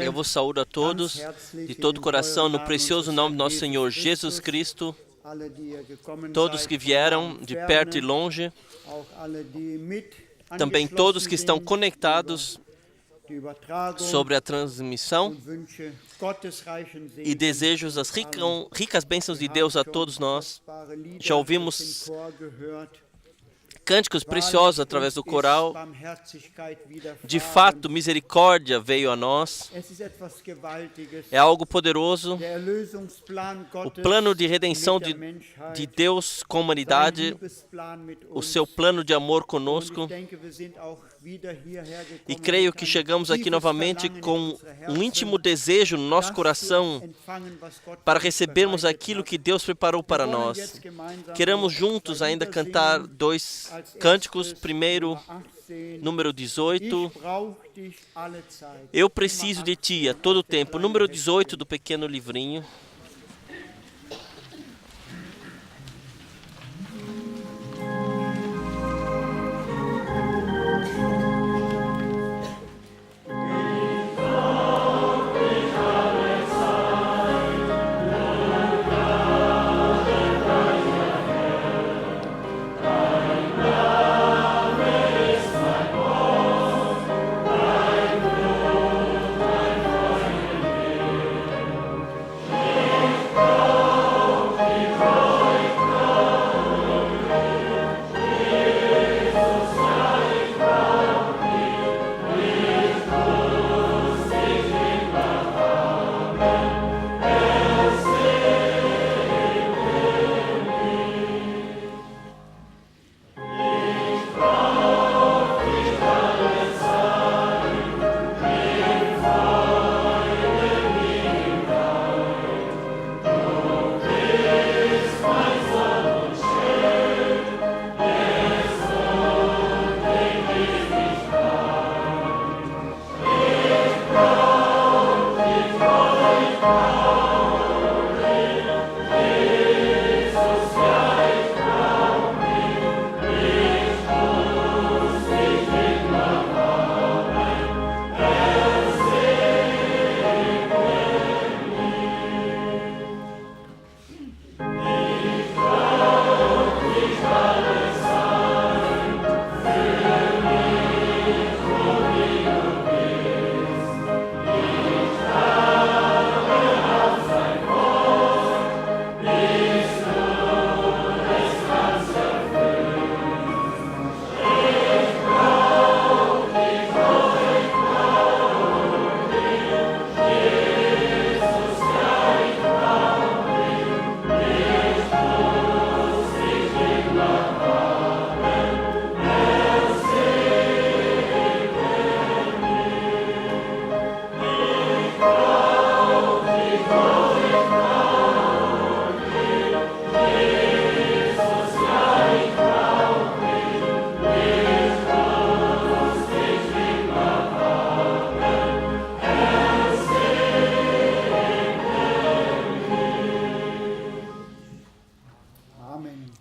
Eu vos saúdo a todos de todo o coração no precioso nome do nosso Senhor Jesus Cristo, todos que vieram de perto e longe, também todos que estão conectados sobre a transmissão, e desejo as ricas bênçãos de Deus a todos nós. Já ouvimos cânticos preciosos através do coral. De fato, misericórdia veio a nós. É algo poderoso. O plano de redenção de Deus com a humanidade, o seu plano de amor conosco. E creio que chegamos aqui novamente com um íntimo desejo no nosso coração para recebermos aquilo que Deus preparou para nós. Queremos juntos ainda cantar dois cânticos. Primeiro, número 18. Eu preciso de ti a todo tempo. Número 18 do pequeno livrinho.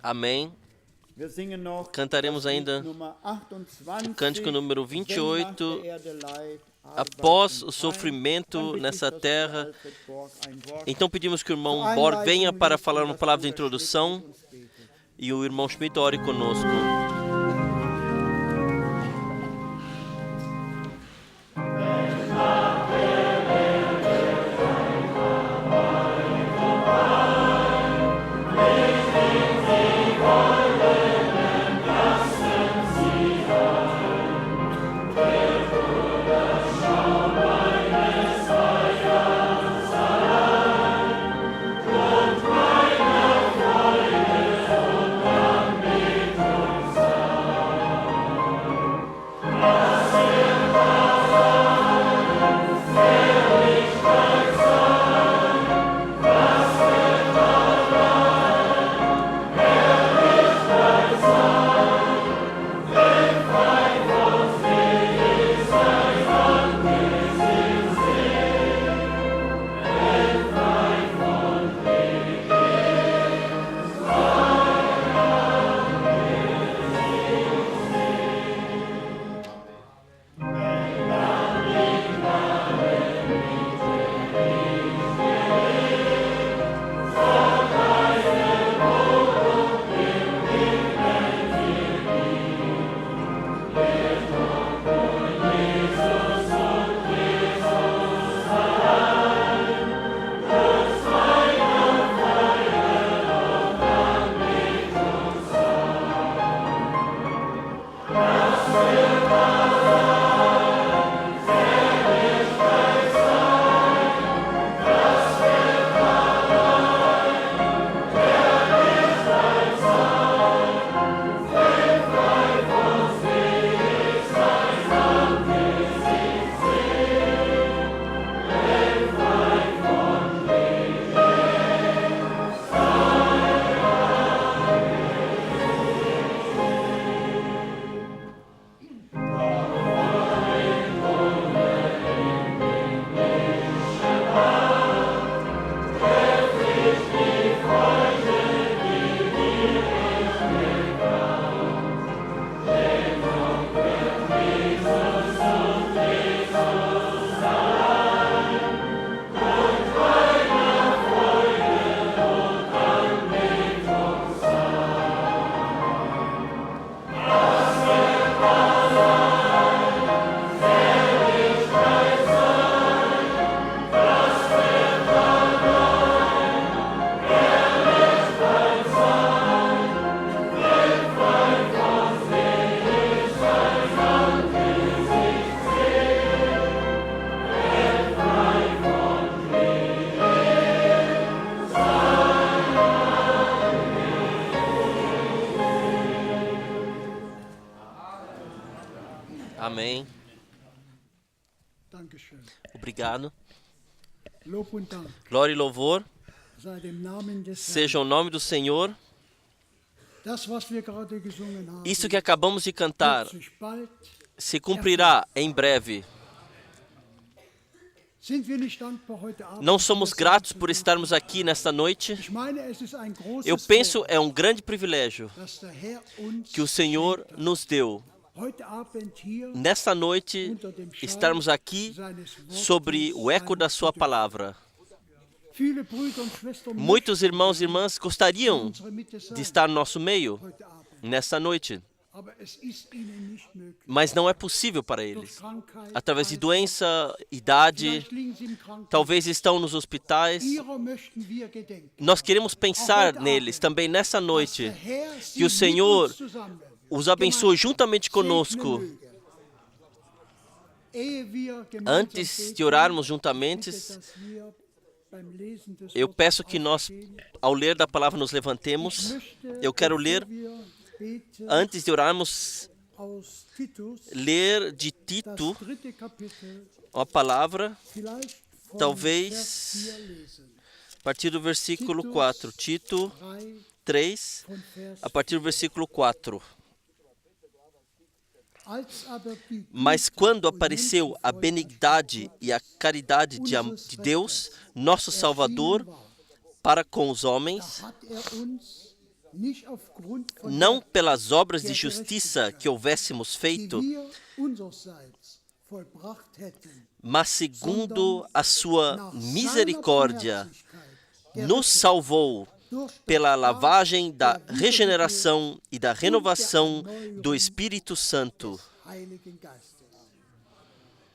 Amém. Cantaremos ainda o cântico número 28. Após o sofrimento nessa terra, então pedimos que o irmão Borg venha para falar uma palavra de introdução e o irmão Schmidt ore conosco. Sei Obrigado. Lob und Dank Glória e louvor sei dem Namen des Herrn. seja o nome do Senhor. Das, was wir gerade gesungen haben, Isso que acabamos de cantar wird sich bald. se cumprirá em breve. Sind wir nicht dankbar heute Abend? Não somos gratos por estarmos aqui nesta noite? Ich meine, es ist ein großes Eu penso, Wort, é um grande privilégio dass der Herr uns que o Senhor nos deu. heute Abend hier Nesta noite, estarmos aqui sobre o eco da sua palavra. viele Brüder und Schwestern Muitos irmãos e irmãs in gostariam unserer Mitte de sein estar no nosso meio heute Abend. nesta noite, Aber es ist ihnen nicht möglich. mas não é possível para Durch eles. Krankheit, Através de doença, idade, vielleicht liegen sie im Krankenhaus. talvez estão nos hospitais. Ihrer möchten wir gedenken. Nós queremos pensar neles também nessa noite, Der Herr sie que o Senhor mit uns zusammen os abençoe juntamente conosco. segnen möge. Ehe wir gemeinsam Antes de beten, orarmos bitte, juntamente, dass wir beim Lesen des eu Wortes peço que nós, aufstehen. ao ler da palavra, nos levantemos. Eu quero ler, Wir beten antes de orarmos, aus Titus, ler de das Tito 3. Kapitel, a palavra, vielleicht von talvez Vers 4 lesen. a partir do versículo 4. Tito 3 3, von Vers a partir do versículo 4. Als aber die Mas Güte quando und apareceu a Menschenfreundschaft benignidade e a caridade de Deus, nosso Salvador, para com os homens, hat uns nicht aufgrund von não pelas obras de justiça que houvéssemos die feito, wir unsererseits vollbracht hätten, mas segundo a sua nach misericórdia, seiner Barmherzigkeit, nos salvou durch das pela Bad lavagem da der regeneração e da renovação do Espírito Santo, Heiligen Geistes,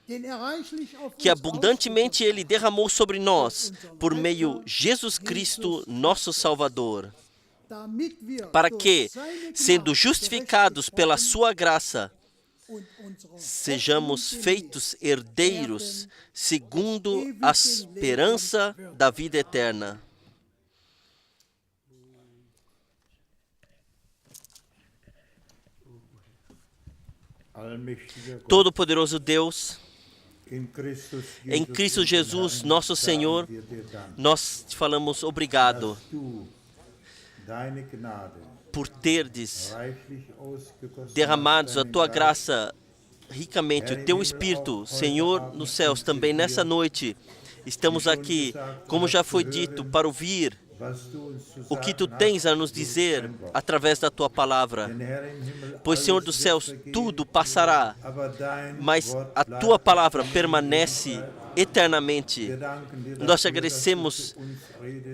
den er reichlich auf que uns abundantemente Ele derramou sobre nós, por meio de Jesus Cristo, nosso Salvador, damit wir para durch que, seine sendo Gnade justificados pela gerechtigt sua graça, und unsere sejamos Hoffnung feitos herdeiros segundo a esperança da vida eterna. Todo-Poderoso Deus, em Cristo Jesus, nosso Senhor, nós te falamos obrigado por terdes derramados a tua graça ricamente, o teu Espírito, Senhor, nos céus. Também nessa noite estamos aqui, como já foi dito, para ouvir o que tu tens a nos dizer através da tua palavra. Pois, Senhor dos céus, tudo passará, mas a tua palavra permanece eternamente. Nós te agradecemos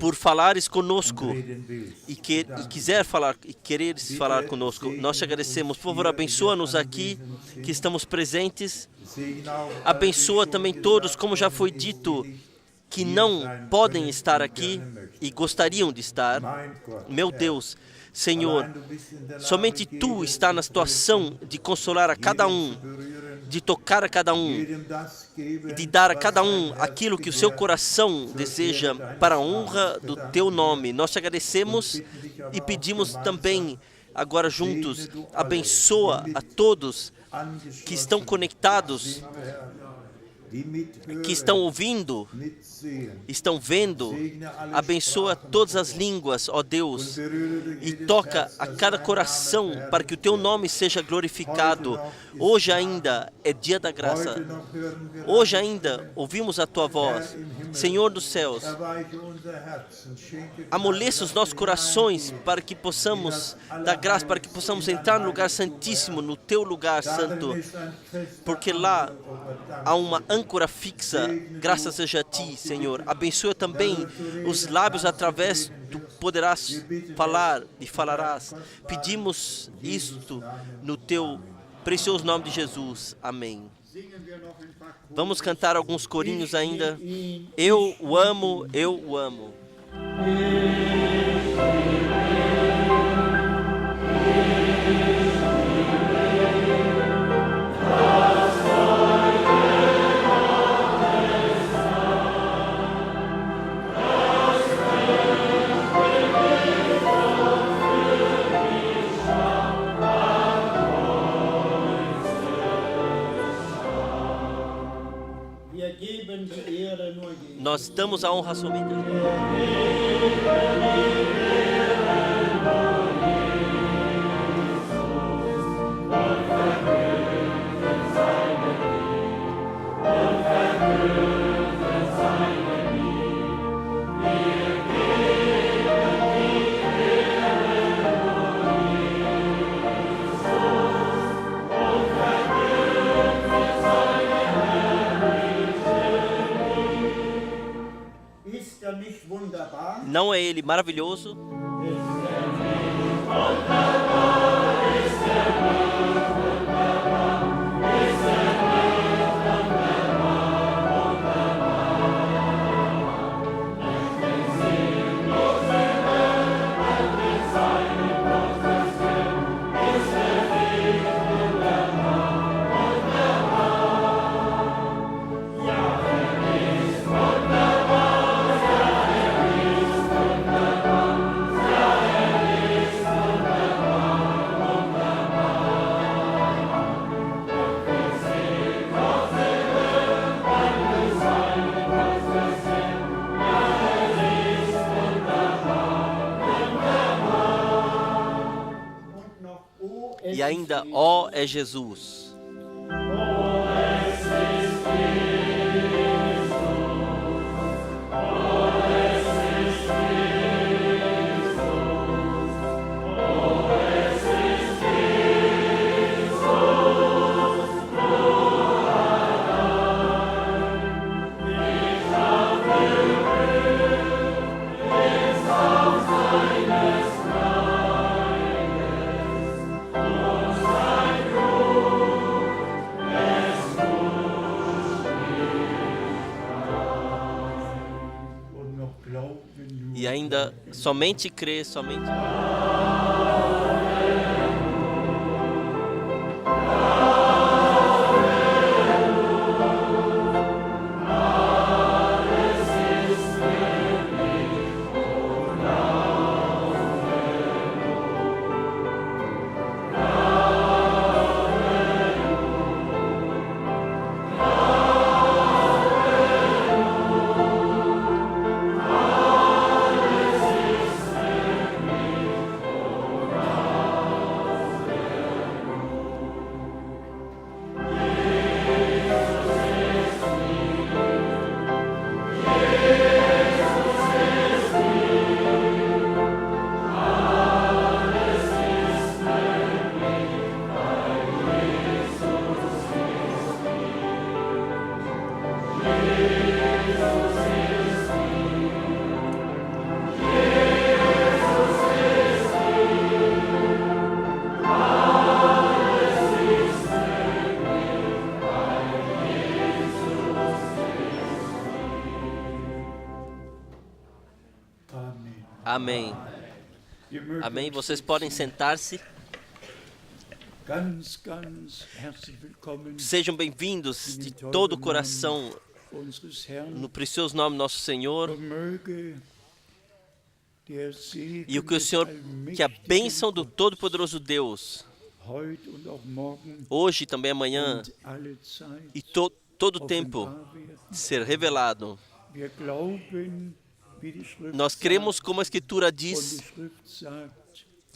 por falares conosco e quereres falar conosco. Nós te agradecemos. Por favor, abençoa-nos aqui que estamos presentes. Abençoa também todos, como já foi dito, que não podem estar aqui e gostariam de estar. Meu Deus, Senhor, somente Tu está na situação de consolar a cada um, de tocar a cada um, de dar a cada um aquilo que o seu coração deseja para a honra do Teu nome. Nós te agradecemos e pedimos também, agora juntos, abençoa a todos que estão conectados, que estão ouvindo, estão vendo. Abençoa todas as línguas, ó Deus, e toca a cada coração para que o Teu nome seja glorificado. Hoje ainda é dia da graça. Hoje ainda ouvimos a Tua voz. Senhor dos céus, amoleça os nossos corações para que possamos dar graça, para que possamos entrar no lugar santíssimo, no Teu lugar santo, porque lá há uma âncora fixa. Graças seja a Ti, Senhor. Abençoa também os lábios através do poderás falar e falarás. Pedimos isto no Teu precioso nome de Jesus. Amém. Vamos cantar alguns corinhos ainda. Eu o amo, eu o amo. Wir geben die Ehre nur Jesus. Nós damos a honra somente a Deus. Ist er nicht wunderbar? Não é Ele maravilhoso? Und noch, oh, es E ainda, ó, é Jesus. und noch glauben nur. E ainda, somente crer, somente. Amen. Amém. Ihr mögt Amém. euch Vocês setzen. podem sentar-se. Ganz herzlich willkommen Sejam bem-vindos de todo o coração unseres Herrn. no precioso nome do nosso Senhor. Und möge der Segen E o que o des Senhor, que a allmächtigen bênção do Todo-Poderoso Deus, heute und auch morgen hoje e também amanhã, und alle Zeit e todo o tempo, offenbar werden. ser revelado. Wir glauben, wie die Schrift Nós cremos sagt, como a Escritura und die diz, Schrift sagt,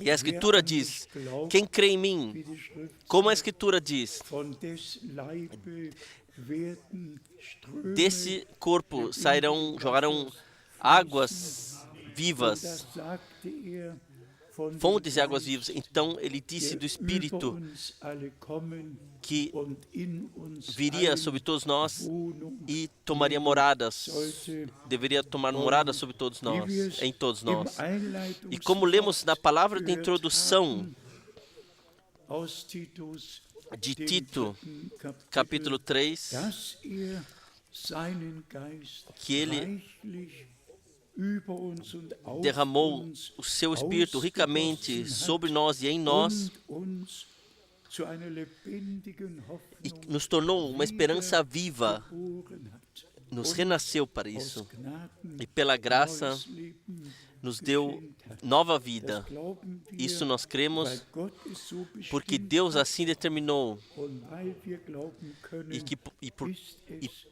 e a Escritura wer an diz, mich glaubt, quem crê em wie mim, die Schrift como a sagt, Escritura diz, von des Leibe werden Ströme desse corpo jorrarão águas vivas, das sagte er, von dem fontes de águas Geist, vivas. Então ele disse do der Espírito über uns alle kommen que und in uns viria allen sobre todos nós Wohnung e tomaria moradas, sollte. deveria tomar morada sobre todos Wie nós, wir es em todos im nós. Einleitungswort E como lemos na palavra de gehört introdução haben, aus Titus, de dem Tito, 4. Kapitel, capítulo 3, dass seinen Geist que ele reichlich über uns und auf derramou uns o seu Espírito ricamente ausgegossen hat sobre nós e em nós und uns zu einer lebendigen e Hoffnung nos tornou uma esperança viva, geboren hat. nos renasceu para Aus isso. Gnaden E pela graça neues Leben nos deu nova vida. Isso nós cremos porque Deus assim determinou e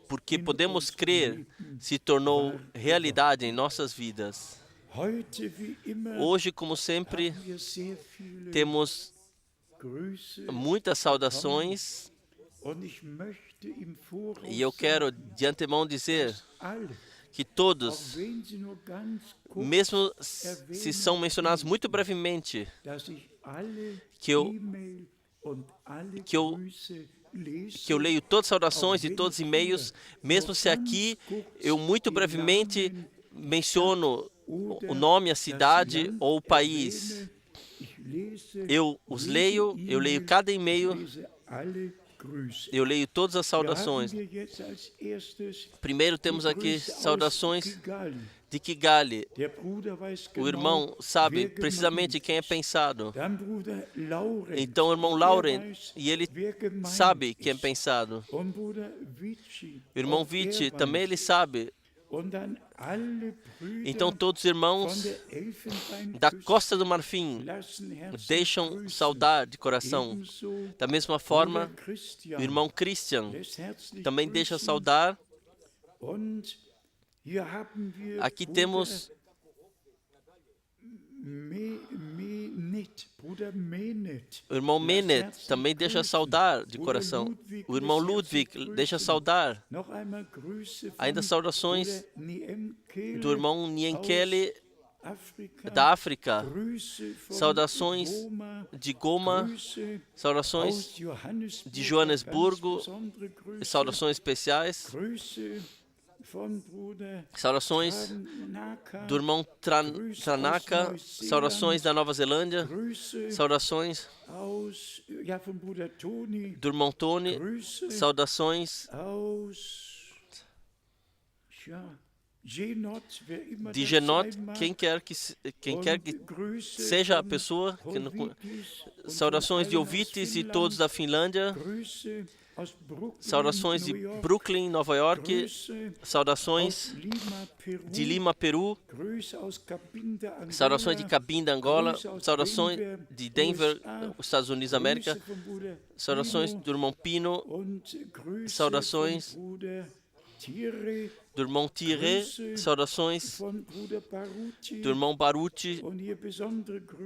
porque podemos crer, se tornou realidade em nossas vidas. Hoje, como sempre, temos muitas saudações e eu quero de antemão dizer que todos, mesmo se são mencionados muito brevemente, que eu leio todas as saudações e todos os e-mails, mesmo se aqui eu muito brevemente menciono o nome, a cidade ou o país. Eu os leio, eu leio cada e-mail, eu leio todas as saudações. Primeiro temos aqui saudações de Kigali. O irmão sabe precisamente quem é pensado. Então o irmão Lauren, e ele sabe quem é pensado. O irmão Vici também ele sabe. Então todos os irmãos da Costa do Marfim deixam saudade de coração. Da mesma forma, o irmão Christian também deixa saudar. Aqui temos o irmão Menet também deixa saudar de coração. O irmão Ludwig deixa saudar. Ainda saudações do irmão Nienkele da África. Saudações de Goma. Saudações de Joanesburgo. Saudações especiais. Saudações do irmão Tranaka, saudações da Nova Zelândia, saudações do irmão Tony, saudações de Genot, quem quer que seja a pessoa, saudações de Ovites e todos da Finlândia, saudações de Brooklyn, Nova York, saudações de Lima, Peru, saudações de Cabinda, Angola, saudações de Denver, Estados Unidos da América, saudações do irmão Pino, saudações do irmão Thierry, saudações do irmão Baruti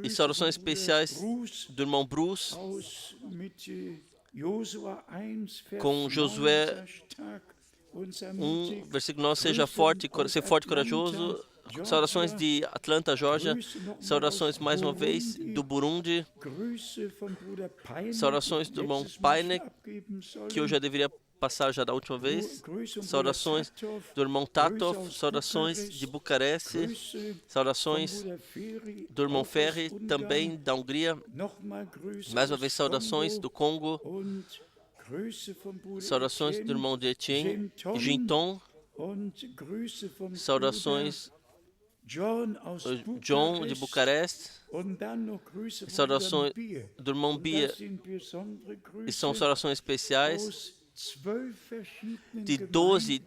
e saudações especiais do irmão Bruce, com Josué 1, versículo 9, ser forte e corajoso. Saudações de Atlanta, Georgia. Saudações mais uma vez do Burundi. Saudações do irmão Painek, que eu já deveria passar já da última vez. Saudações do irmão Tatov. Saudações de Bucareste. Saudações do irmão Ferri, também da Hungria. Mais uma vez, saudações do Congo. Saudações do irmão de Etienne, Ginton. Saudações John de Bucareste. Saudações do irmão Bia. E são saudações especiais de 12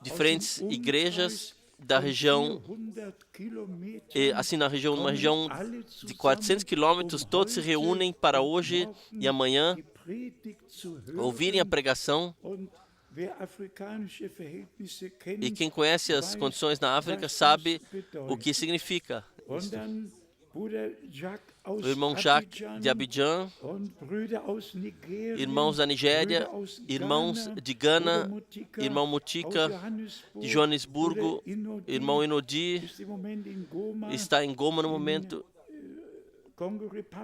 diferentes igrejas da região, assim uma região de 400 quilômetros, todos se reúnem para hoje e amanhã ouvirem a pregação. E quem conhece as condições na África sabe o que significa. O irmão Jacques de Abidjan, irmãos da Nigéria, irmãos de Gana, irmão Mutika de Joanesburgo, irmão Inodi está em Goma no momento,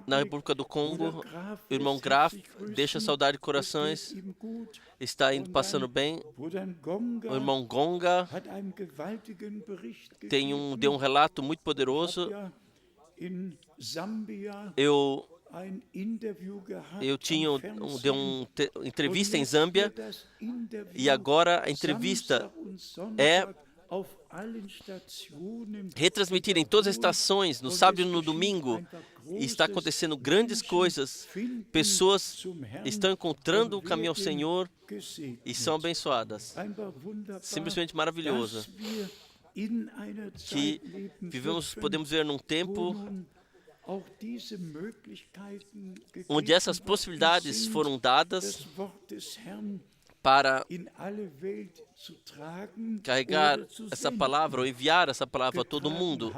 na República do Congo. O irmão Graf deixa saudade de corações, está indo passando bem. O irmão Gonga deu um relato muito poderoso. Eu dei uma entrevista em Zâmbia e agora a entrevista é retransmitida em todas as estações, no sábado e no domingo. E está acontecendo grandes coisas. Pessoas estão encontrando o caminho ao Senhor e são abençoadas. Simplesmente maravilhoso. que podemos ver num tempo onde essas possibilidades foram dadas para carregar essa palavra ou enviar essa palavra a todo mundo.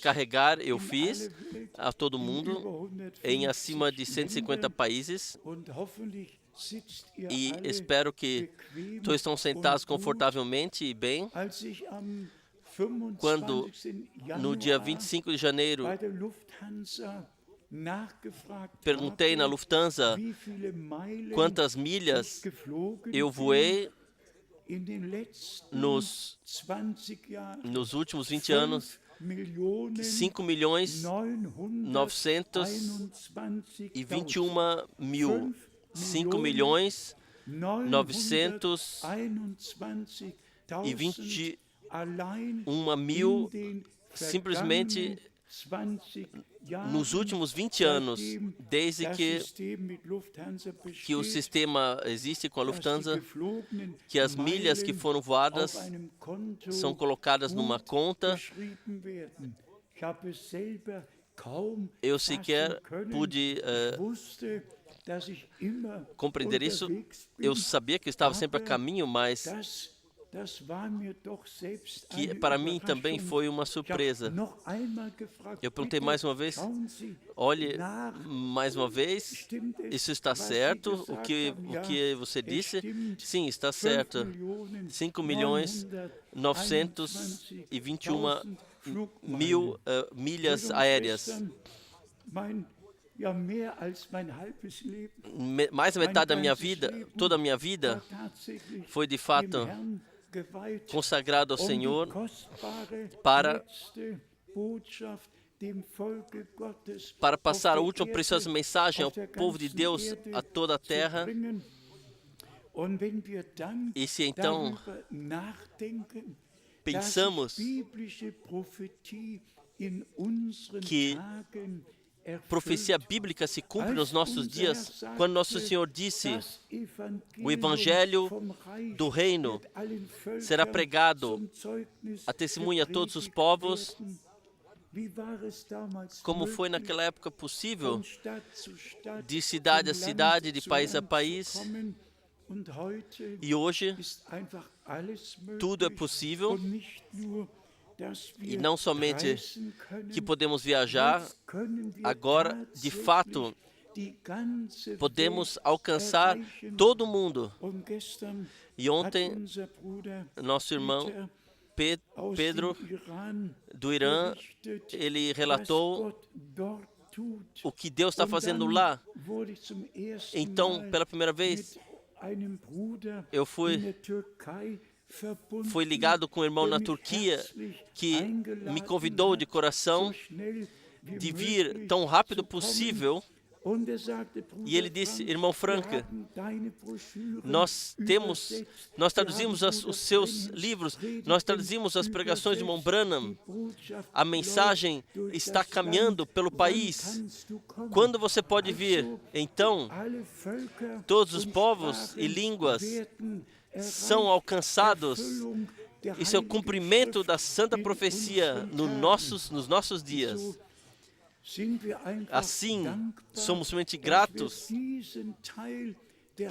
Carregar, eu fiz a todo mundo em acima de 150 países e espero que todos estão sentados confortavelmente e bem. Quando, no dia 25 de janeiro, perguntei na Lufthansa quantas milhas eu voei nos últimos 20 anos. 5.921.000. 5.921.000 simplesmente nos últimos 20 anos, desde que o sistema existe com a Lufthansa, que as milhas que foram voadas são colocadas numa conta. Eu sequer pude compreender isso. Eu sabia que eu estava sempre a caminho, mas que para mim também foi uma surpresa. Eu perguntei mais uma vez, olhe, mais uma vez, isso está certo? O que você disse? Sim, está certo. 5.921.000 milhas aéreas. Mais da metade da minha vida, toda a minha vida, foi de fato consagrado ao Senhor para passar a última preciosa mensagem ao povo de Deus, a toda a terra. E se então pensamos que profecia bíblica se cumpre nos nossos dias, quando nosso Senhor disse: o Evangelho do Reino será pregado a testemunha a todos os povos. Como foi naquela época possível, de cidade a cidade, de país a país, e hoje tudo é possível. E não somente que podemos viajar, agora, de fato, podemos alcançar todo mundo. E ontem, nosso irmão Pedro, do Irã, ele relatou o que Deus está fazendo lá. Então, pela primeira vez, eu fui ligado com um irmão na Turquia que me convidou de coração de vir tão rápido possível. E ele disse: irmão Franca, nós traduzimos os seus livros, nós traduzimos as pregações de irmão Branham. A mensagem está caminhando pelo país. Quando você pode vir? Então, todos os povos e línguas são alcançados. Isso é o cumprimento da santa profecia nos nossos dias. Assim, somos realmente gratos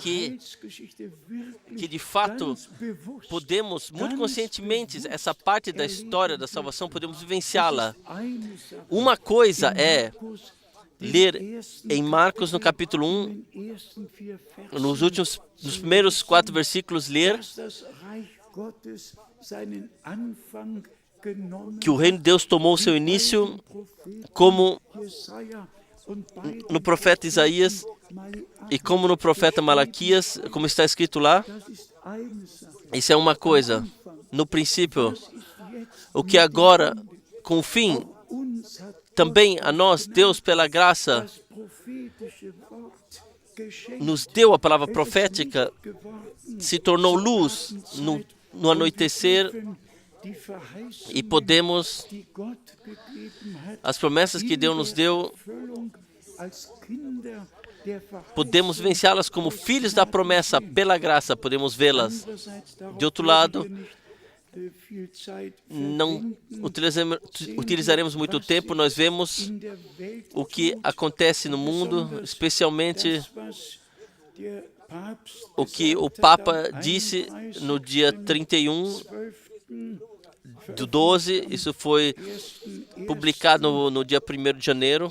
que de fato podemos, muito conscientemente, essa parte da história da salvação, podemos vivenciá-la. Uma coisa é ler em Marcos, no capítulo 1, nos primeiros 4 versículos, ler que o reino de Deus tomou seu início como no profeta Isaías e como no profeta Malaquias, como está escrito lá. Isso é uma coisa. No princípio, o que agora, com o fim, também a nós, Deus, pela graça, nos deu a palavra profética, se tornou luz no anoitecer, e podemos, as promessas que Deus nos deu, podemos vivenciá-las como filhos da promessa, pela graça, podemos vê-las. De outro lado, não utilizaremos muito tempo. Nós vemos o que acontece no mundo, especialmente o que o Papa disse no dia 31/12, isso foi publicado no dia 1º de janeiro.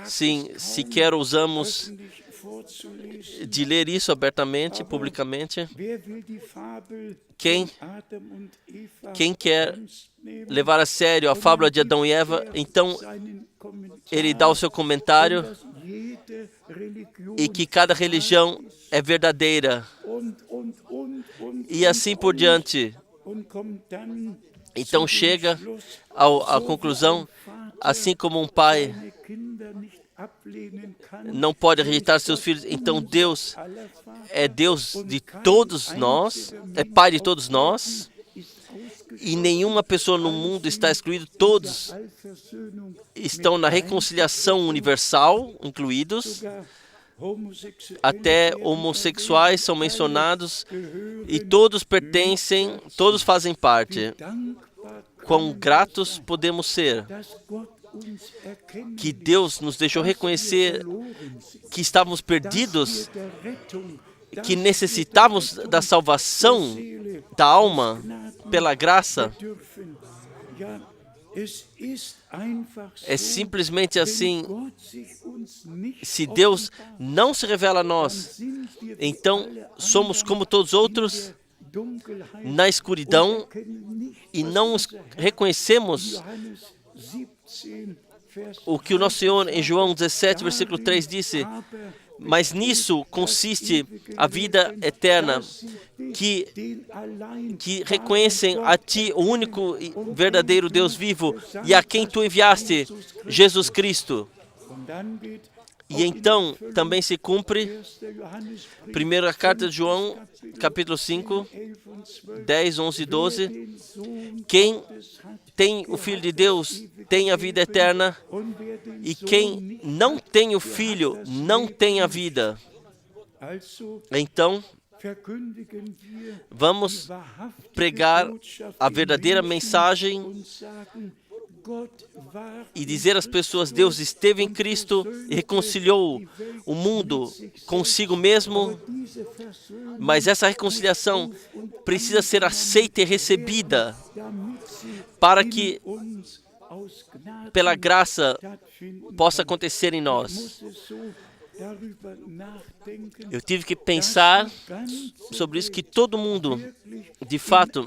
Sim, sequer ousamos de ler isso abertamente, publicamente. Quem quer levar a sério a fábula de Adão e Eva, então ele dá o seu comentário e que cada religião é verdadeira e assim por diante. Então chega à conclusão, assim como um pai não pode rejeitar seus filhos, então Deus é Deus de todos nós, é Pai de todos nós, e nenhuma pessoa no mundo está excluída, todos estão na reconciliação universal, incluídos, até homossexuais são mencionados, e todos pertencem, todos fazem parte. Quão gratos podemos ser que Deus nos deixou reconhecer que estávamos perdidos, que necessitávamos da salvação da alma pela graça. É simplesmente assim. Se Deus não se revela a nós, então somos como todos os outros na escuridão e não reconhecemos o que o nosso Senhor em João 17, versículo 3 disse. Mas nisso consiste a vida eterna, que reconhecem a Ti, o único e verdadeiro Deus vivo, e a quem Tu enviaste, Jesus Cristo. E então também se cumpre, primeira carta de João, capítulo 5, 10, 11 e 12. Quem tem o Filho de Deus tem a vida eterna, e quem não tem o Filho não tem a vida. Então, vamos pregar a verdadeira mensagem e dizer às pessoas: Deus esteve em Cristo e reconciliou o mundo consigo mesmo, mas essa reconciliação precisa ser aceita e recebida para que, pela graça, possa acontecer em nós. Eu tive que pensar sobre isso, que todo mundo, de fato,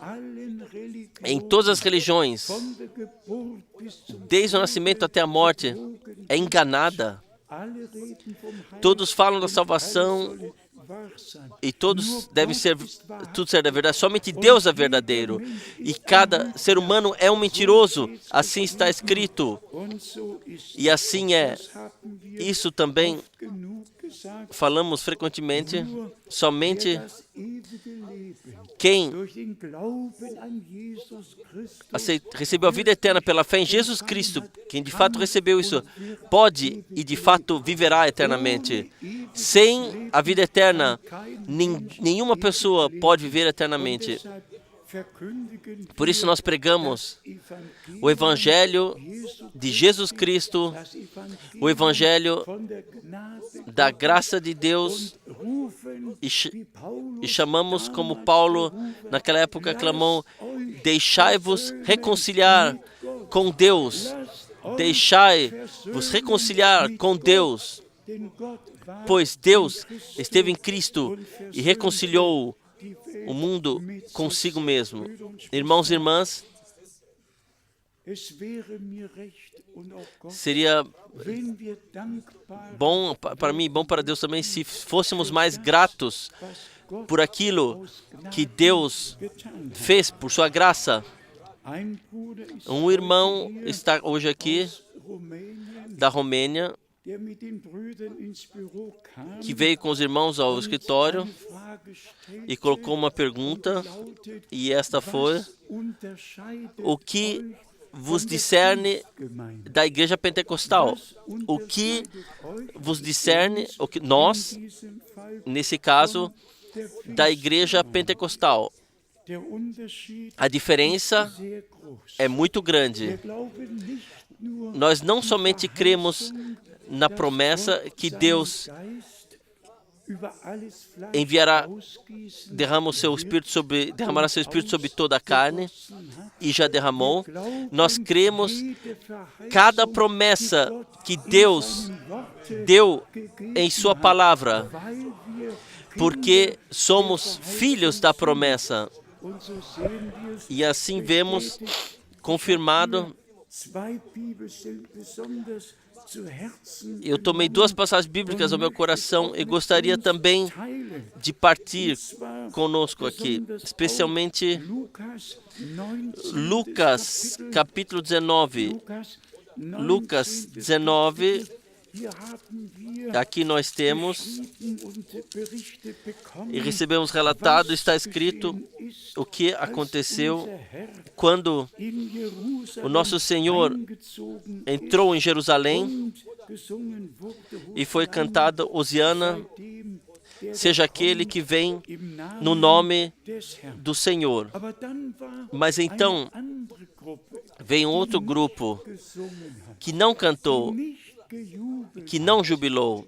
em todas as religiões, desde o nascimento até a morte, é enganada. Todos falam da salvação e todos devem ser, tudo ser da verdade. Somente Deus é verdadeiro. E cada ser humano é um mentiroso. Assim está escrito. E assim é. Isso também falamos frequentemente. Somente quem recebeu a vida eterna pela fé em Jesus Cristo, quem de fato recebeu isso, pode e de fato viverá eternamente. Sem a vida eterna, nenhuma pessoa pode viver eternamente. Por isso nós pregamos o Evangelho de Jesus Cristo, o Evangelho da graça de Deus, e chamamos, como Paulo naquela época clamou: deixai-vos reconciliar com Deus, deixai-vos reconciliar com Deus, pois Deus esteve em Cristo e reconciliou o mundo consigo mesmo. Irmãos e irmãs, seria bom para mim, bom para Deus também, se fôssemos mais gratos por aquilo que Deus fez por sua graça. Um irmão está hoje aqui da Romênia, que veio com os irmãos ao escritório e colocou uma pergunta, e esta foi: o que vos discerne da igreja pentecostal? O que vos discerne, nós, nesse caso, da igreja pentecostal? A diferença é muito grande. Nós não somente cremos na promessa que Deus derramará seu Espírito sobre toda a carne, e já derramou. Nós cremos cada promessa que Deus deu em sua palavra, porque somos filhos da promessa. E assim vemos confirmado. Eu tomei 2 passagens bíblicas ao meu coração e gostaria também de partir conosco aqui, especialmente Lucas, capítulo 19. Lucas 19, aqui nós temos, e recebemos relatado, está escrito o que aconteceu quando o nosso Senhor entrou em Jerusalém e foi cantado Hosiana, seja aquele que vem no nome do Senhor. Mas então veio outro grupo que não cantou, que não jubilou,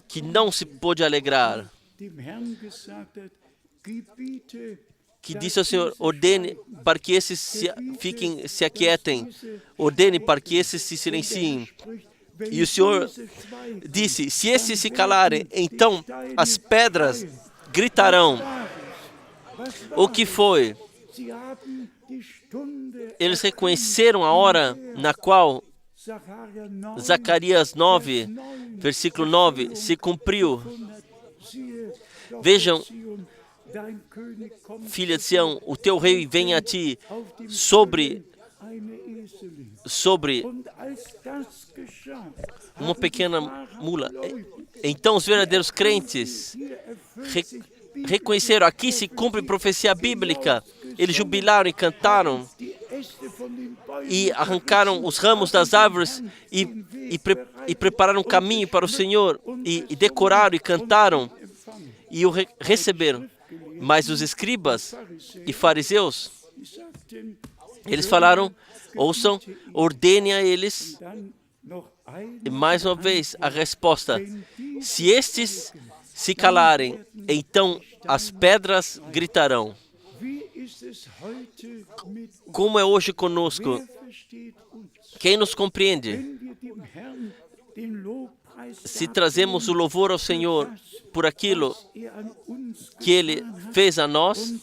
que não se pôde alegrar, que disse ao Senhor: ordene para que esses se aquietem, ordene para que esses se silenciem. E o Senhor disse: se esses se calarem, então as pedras gritarão. O que foi? Eles reconheceram a hora na qual Zacarias 9, versículo 9, se cumpriu. Vejam, filha de Sião, o teu rei vem a ti sobre uma pequena mula. Então os verdadeiros crentes reconheceram: aqui se cumpre profecia bíblica. Eles jubilaram e cantaram, e arrancaram os ramos das árvores e prepararam um caminho para o Senhor, e decoraram e cantaram e o receberam. Mas os escribas e fariseus, eles falaram: ouçam, ordene a eles. E mais uma vez a resposta: se estes se calarem, então as pedras gritarão. Como é hoje conosco? Quem nos compreende? Se trazemos o louvor ao Senhor por aquilo que Ele fez a nós,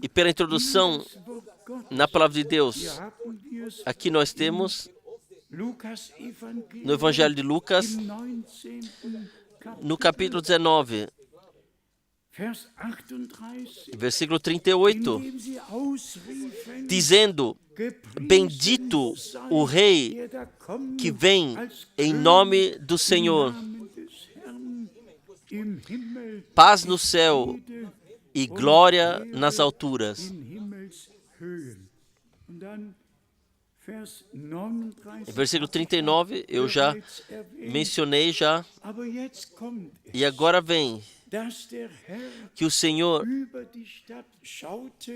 e pela introdução na palavra de Deus, aqui nós temos no Evangelho de Lucas, no capítulo 19, versículo 38, dizendo: bendito o Rei que vem em nome do Senhor, paz no céu e glória nas alturas. Versículo 39, eu já mencionei já, e agora vem que o Senhor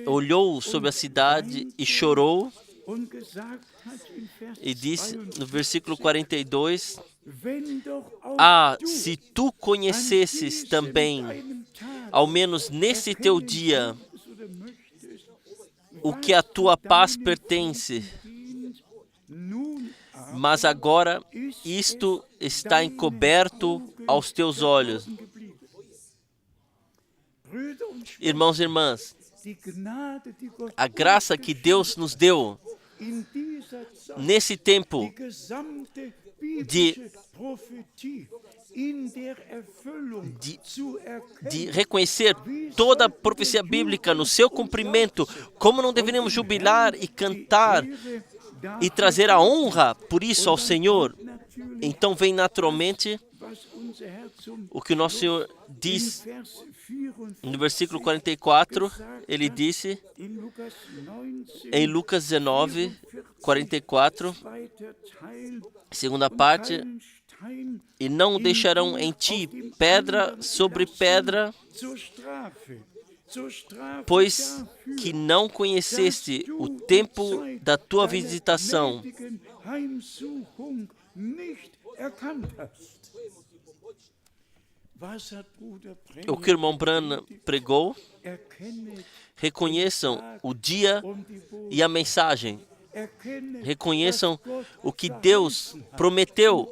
olhou sobre a cidade e chorou, e disse no versículo 42, se tu conhecesses também, ao menos nesse teu dia, o que a tua paz pertence, mas agora isto está encoberto aos teus olhos. Irmãos e irmãs, a graça que Deus nos deu nesse tempo de reconhecer toda a profecia bíblica no seu cumprimento, como não deveríamos jubilar e cantar e trazer a honra por isso ao Senhor. Então vem naturalmente o que o nosso Senhor diz no versículo 44, ele disse em Lucas 19, 44, segunda parte: e não deixarão em ti pedra sobre pedra, pois que não conheceste o tempo da tua visitação. O que o irmão Branham pregou, reconheçam o dia e a mensagem. Reconheçam o que Deus prometeu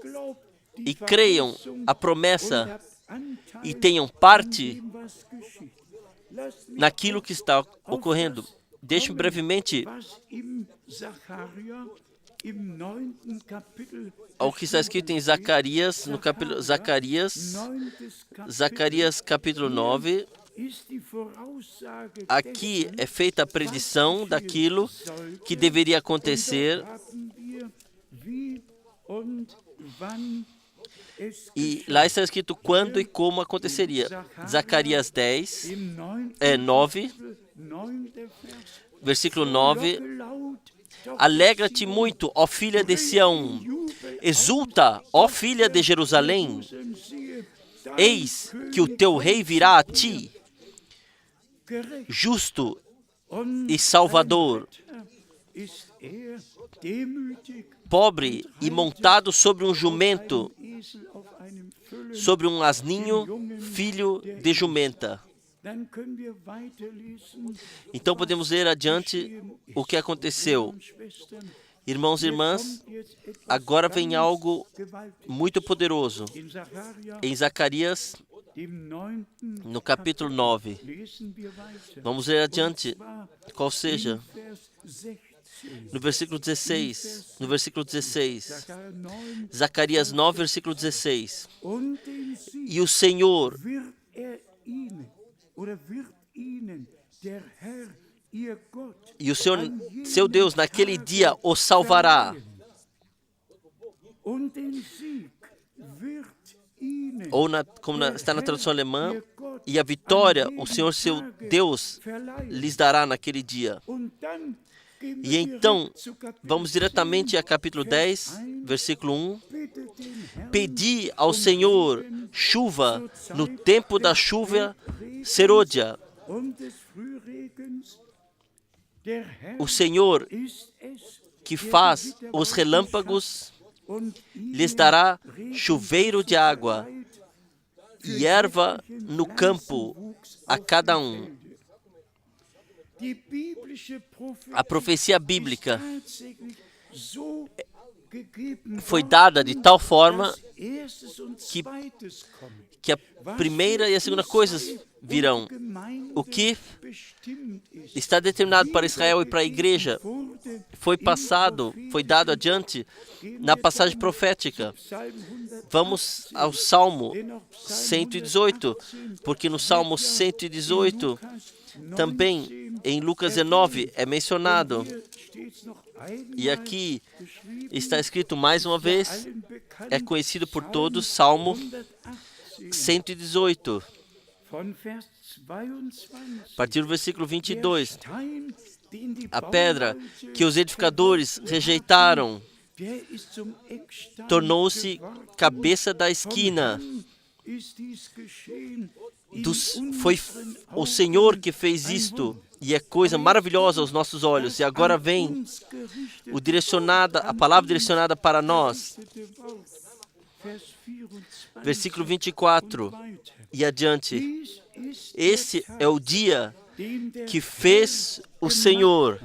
e creiam a promessa e tenham parte naquilo que está ocorrendo. Deixe-me brevemente ao que está escrito em Zacarias, no capítulo Zacarias capítulo 9. Aqui é feita a predição daquilo que deveria acontecer e lá está escrito quando e como aconteceria. Zacarias 9, versículo 9. Alegra-te muito, ó filha de Sião, exulta, ó filha de Jerusalém, eis que o teu rei virá a ti, justo e salvador, pobre e montado sobre um jumento, sobre um asninho, filho de jumenta. Então podemos ler adiante o que aconteceu. Irmãos e irmãs, agora vem algo muito poderoso. Em Zacarias, no capítulo 9. Vamos ler adiante, qual seja, no versículo 16. No versículo 16. Zacarias 9, versículo 16. E o Senhor seu Deus, naquele dia o salvará. Ou, como está na tradução alemã, e a vitória, o Senhor, seu Deus, lhes dará naquele dia. E então, vamos diretamente a capítulo 10, versículo 1. Pedi ao Senhor chuva no tempo da chuva serôdia. O Senhor que faz os relâmpagos lhes dará chuveiro de água e erva no campo a cada um. A profecia bíblica foi dada de tal forma que a primeira e a segunda coisas virão. O que está determinado para Israel e para a igreja foi dado adiante na passagem profética. Vamos ao Salmo 118, porque no Salmo 118, também em Lucas 19, é mencionado. E aqui está escrito mais uma vez, é conhecido por todos, Salmo 118. A partir do versículo 22. A pedra que os edificadores rejeitaram tornou-se cabeça da esquina. Foi o Senhor que fez isto, e é coisa maravilhosa aos nossos olhos. E agora vem a palavra direcionada para nós. Versículo 24 e adiante. Esse é o dia que fez o Senhor.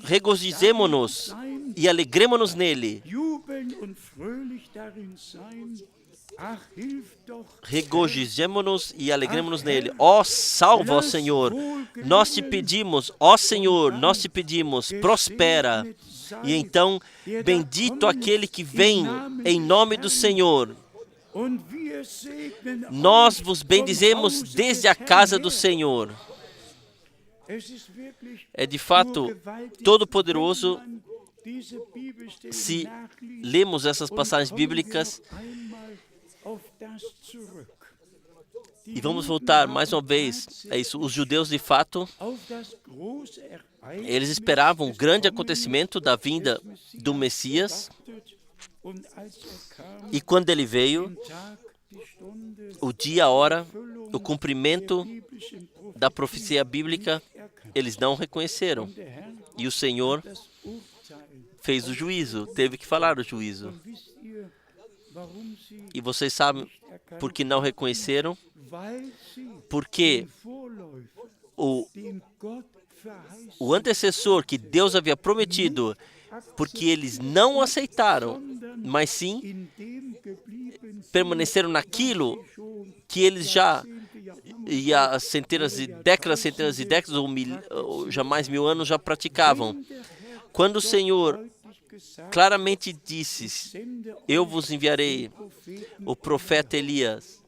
Regozijemo-nos e alegremo-nos nele. Regozijemo-nos e alegremo-nos nele. Ó, salva, ó Senhor, nós te pedimos, ó Senhor, nós te pedimos, prospera. E então, bendito aquele que vem em nome do Senhor. Nós vos bendizemos desde a casa do Senhor. É de fato todo poderoso se lemos essas passagens bíblicas E vamos voltar mais uma vez a isso. Os judeus, de fato, eles esperavam o grande acontecimento da vinda do Messias. E quando ele veio, o dia, a hora, o cumprimento da profecia bíblica, eles não reconheceram. E o Senhor fez o juízo, teve que falar o juízo. E vocês sabem por que não reconheceram? Porque o antecessor que Deus havia prometido, porque eles não aceitaram, mas sim permaneceram naquilo que eles já, e há centenas de décadas, ou jamais 1000 anos, já praticavam. Quando o Senhor claramente disse: eu vos enviarei o profeta Elias,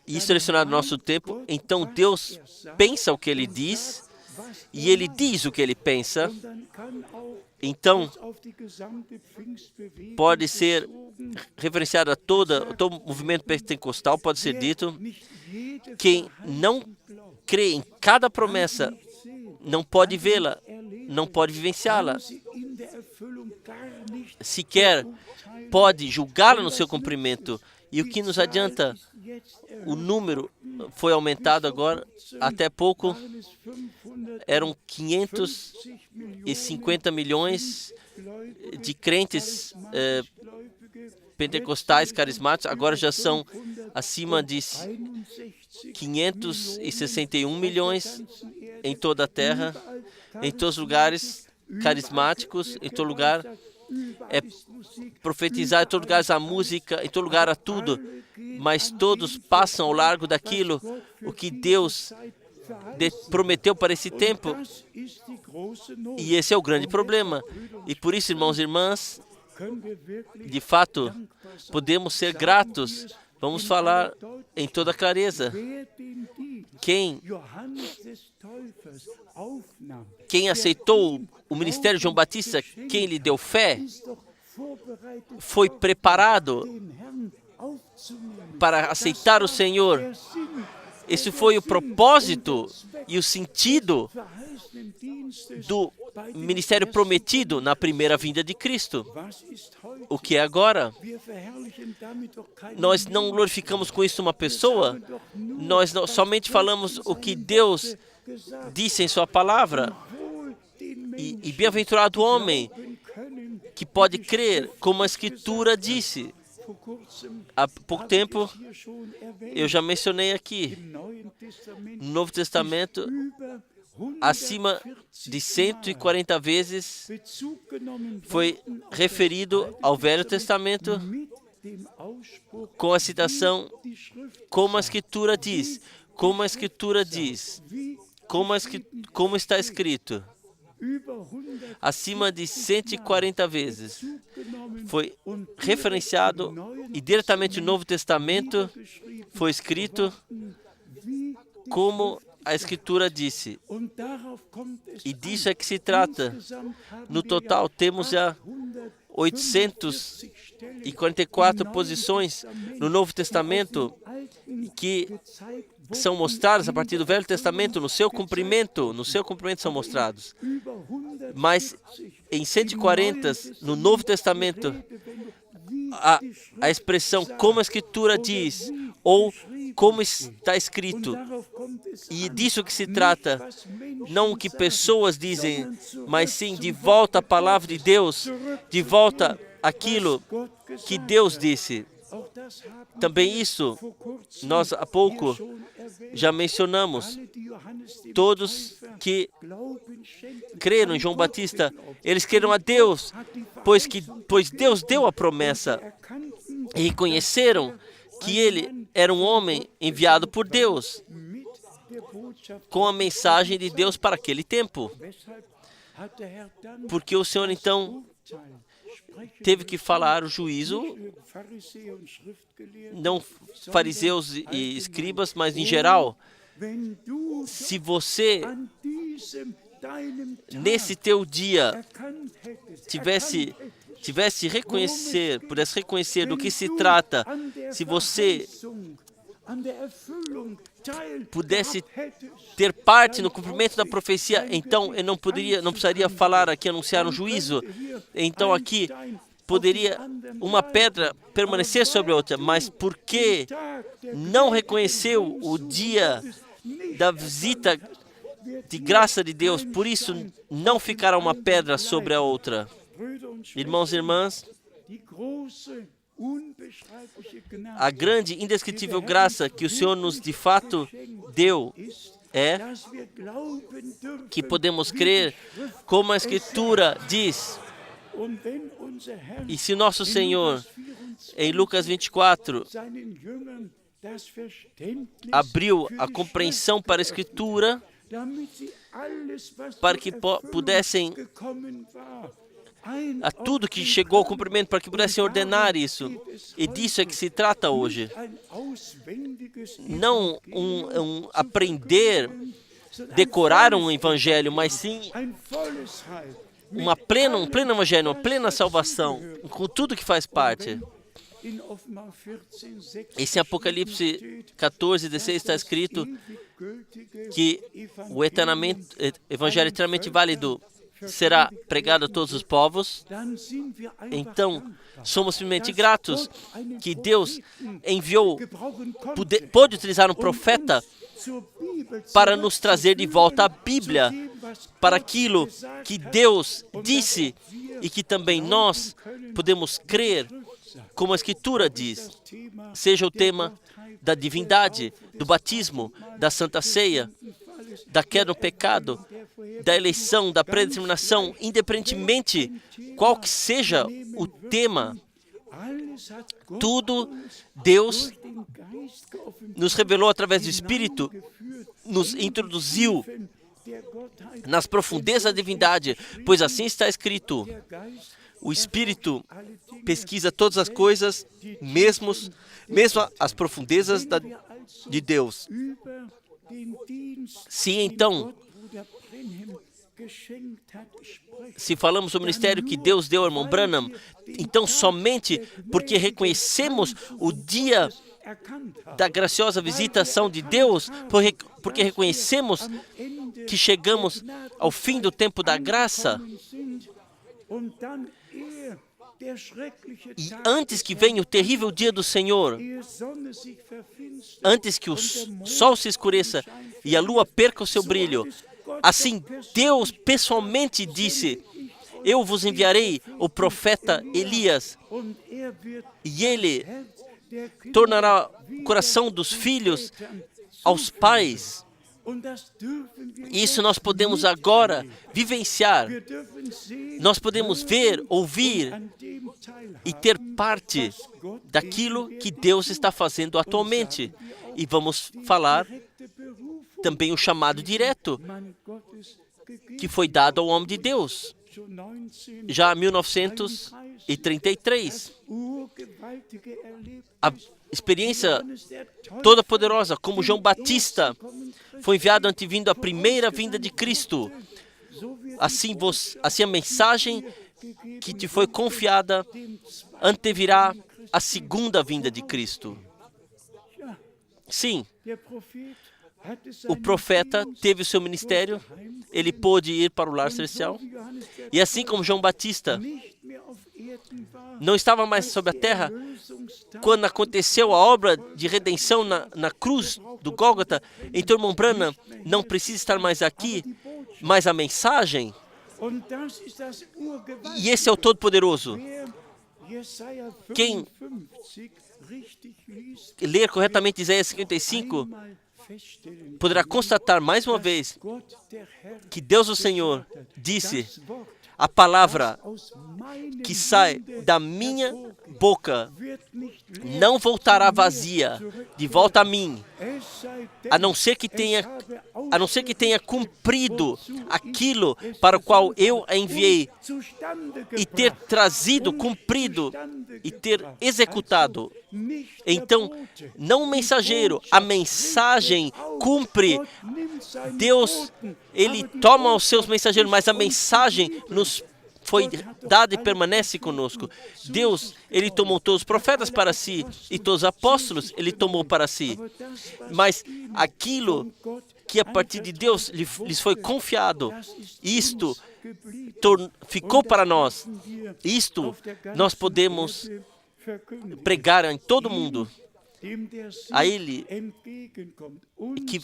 isso direcionado ao nosso tempo, então Deus pensa o que Ele diz, e Ele diz o que Ele pensa. Então, pode ser referenciado a todo o movimento pentecostal, pode ser dito, quem não crê em cada promessa não pode vê-la, não pode vivenciá-la, sequer pode julgá-la no seu cumprimento. E o que nos adianta? O número foi aumentado agora, até pouco, eram 550 milhões de crentes pentecostais carismáticos, agora já são acima de 561 milhões em toda a terra, em todos os lugares carismáticos, em todo lugar. É profetizar em todo lugar, a música, em todo lugar, a tudo, mas todos passam ao largo daquilo o que Deus prometeu para esse tempo, e esse é o grande problema. E por isso, irmãos e irmãs, de fato, podemos ser gratos. Vamos falar em toda clareza. Quem aceitou o ministério de João Batista, quem lhe deu fé, foi preparado para aceitar o Senhor. Esse foi o propósito e o sentido do ministério prometido na primeira vinda de Cristo. O que é agora? Nós não glorificamos com isso uma pessoa, nós somente falamos o que Deus disse em sua palavra. E bem-aventurado o homem que pode crer, como a Escritura disse. Há pouco tempo, eu já mencionei aqui, no Novo Testamento, acima de 140 vezes foi referido ao Velho Testamento com a citação, como a Escritura diz, como a Escritura diz, como está escrito. Acima de 140 vezes foi referenciado, e diretamente no Novo Testamento foi escrito como a Escritura disse. E disso é que se trata. No total, temos já 844 posições no Novo Testamento que são mostradas a partir do Velho Testamento, no seu cumprimento são mostrados. Mas em 140, no Novo Testamento, a expressão como a Escritura diz, ou como está escrito, e disso que se trata, não o que pessoas dizem, mas sim de volta à palavra de Deus, de volta àquilo que Deus disse. Também isso, nós há pouco já mencionamos. Todos que creram em João Batista, eles creram a Deus, pois Deus deu a promessa, e reconheceram que ele era um homem enviado por Deus, com a mensagem de Deus para aquele tempo. Porque o Senhor, então, teve que falar o juízo, não fariseus e escribas, mas em geral. Se você, nesse teu dia, pudesse reconhecer do que se trata Se você pudesse ter parte no cumprimento da profecia, então eu não precisaria falar aqui, anunciar um juízo. Então aqui poderia uma pedra permanecer sobre a outra, mas porque não reconheceu o dia da visita de graça de Deus, por isso não ficará uma pedra sobre a outra. Irmãos e irmãs, a grande, indescritível graça que o Senhor nos de fato deu é que podemos crer como a Escritura diz. E se nosso Senhor, em Lucas 24, abriu a compreensão para a Escritura, para que pudessem a tudo que chegou ao cumprimento, para que pudessem ordenar isso. E disso é que se trata hoje. Não aprender, decorar um evangelho, mas sim um pleno evangelho, uma plena salvação, com tudo que faz parte. Esse Apocalipse 14:16 está escrito que o evangelho eternamente válido será pregado a todos os povos. Então, somos simplesmente gratos que Deus enviou, pôde utilizar um profeta para nos trazer de volta a Bíblia, para aquilo que Deus disse e que também nós podemos crer, como a Escritura diz, seja o tema da divindade, do batismo, da Santa Ceia, da queda no pecado, da eleição, da predeterminação, independentemente qual que seja o tema, tudo Deus nos revelou através do Espírito, nos introduziu nas profundezas da divindade, pois assim está escrito: o Espírito pesquisa todas as coisas, mesmo as profundezas de Deus. Se então, se falamos do ministério que Deus deu ao irmão Branham, então somente porque reconhecemos o dia da graciosa visitação de Deus, porque reconhecemos que chegamos ao fim do tempo da graça, e antes que venha o terrível dia do Senhor, antes que o sol se escureça e a lua perca o seu brilho, assim Deus pessoalmente disse: eu vos enviarei o profeta Elias, e ele tornará o coração dos filhos aos pais. Isso nós podemos agora vivenciar. Nós podemos ver, ouvir e ter parte daquilo que Deus está fazendo atualmente. E vamos falar também o chamado direto que foi dado ao homem de Deus, já em 1933. A experiência toda poderosa, como João Batista foi enviado antevindo a primeira vinda de Cristo. Assim a mensagem que te foi confiada antevirá a segunda vinda de Cristo. Sim, o profeta teve o seu ministério, ele pôde ir para o lar celestial, e assim como João Batista não estava mais sobre a terra, quando aconteceu a obra de redenção na cruz do Gólgota, então o irmão Branham não precisa estar mais aqui, mas a mensagem, e esse é o Todo-Poderoso. Quem ler corretamente Isaías 55 poderá constatar mais uma vez que Deus, o Senhor, disse: a palavra que sai da minha boca não voltará vazia de volta a mim, a não ser que tenha cumprido aquilo para o qual eu a enviei, e ter trazido, cumprido e ter executado. Então, não o mensageiro, a mensagem cumpre. Deus, ele toma os seus mensageiros, mas a mensagem nos foi dada e permanece conosco. Deus, Ele tomou todos os profetas para si e todos os apóstolos Ele tomou para si. Mas aquilo que a partir de Deus lhes foi confiado, isto ficou para nós. Isto nós podemos pregar em todo o mundo. A Ele,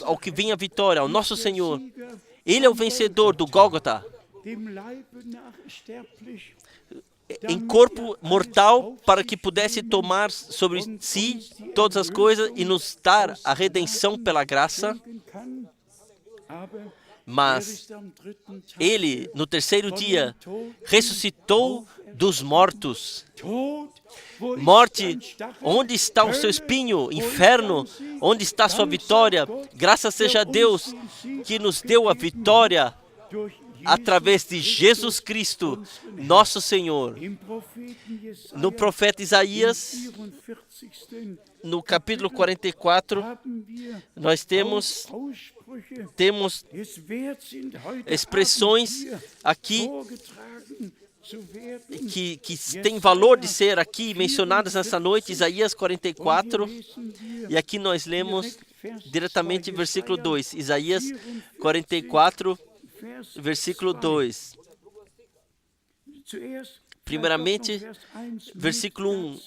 ao que vem a vitória, ao nosso Senhor. Ele é o vencedor do Gólgota. Em corpo mortal, para que pudesse tomar sobre si todas as coisas e nos dar a redenção pela graça. Mas Ele, no terceiro dia, ressuscitou dos mortos. Morte, onde está o seu espinho? Inferno, onde está a sua vitória? Graças seja a Deus que nos deu a vitória através de Jesus Cristo, nosso Senhor. No profeta Isaías, no capítulo 44, nós temos expressões aqui que têm valor de ser aqui mencionadas nessa noite, Isaías 44, e aqui nós lemos diretamente versículo 2, Isaías 44, versículo 2. Primeiramente, versículo 1,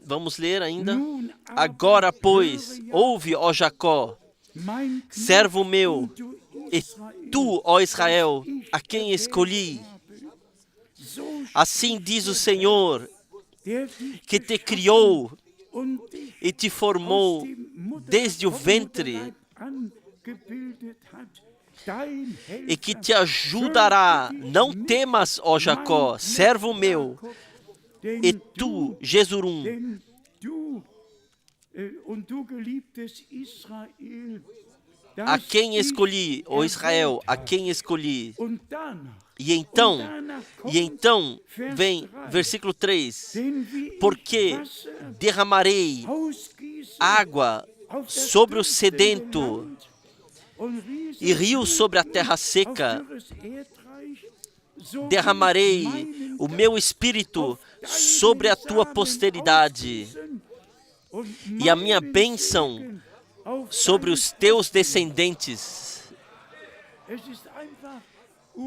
vamos ler ainda. Agora, pois, ouve, ó Jacó, servo meu, e tu, ó Israel, a quem escolhi. Assim diz o Senhor, que te criou e te formou desde o ventre, e que te ajudará. Não temas, ó Jacó, servo meu, e tu, Jesurum, a quem escolhi, ó Israel, a quem escolhi. E então vem versículo 3, porque derramarei água sobre o sedento e rios sobre a terra seca. Derramarei o meu espírito sobre a tua posteridade e a minha bênção sobre os teus descendentes.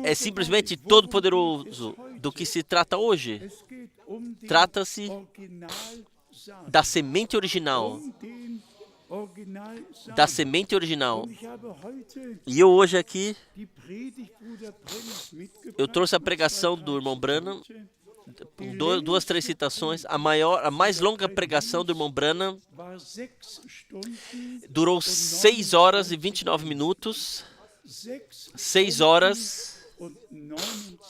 É simplesmente todo-poderoso do que se trata hoje. Trata-se da semente original. Da semente original. E eu hoje aqui, eu trouxe a pregação do irmão Branham, duas, três citações. A mais longa pregação do irmão Branham durou 6 horas e 29 minutos. 6 horas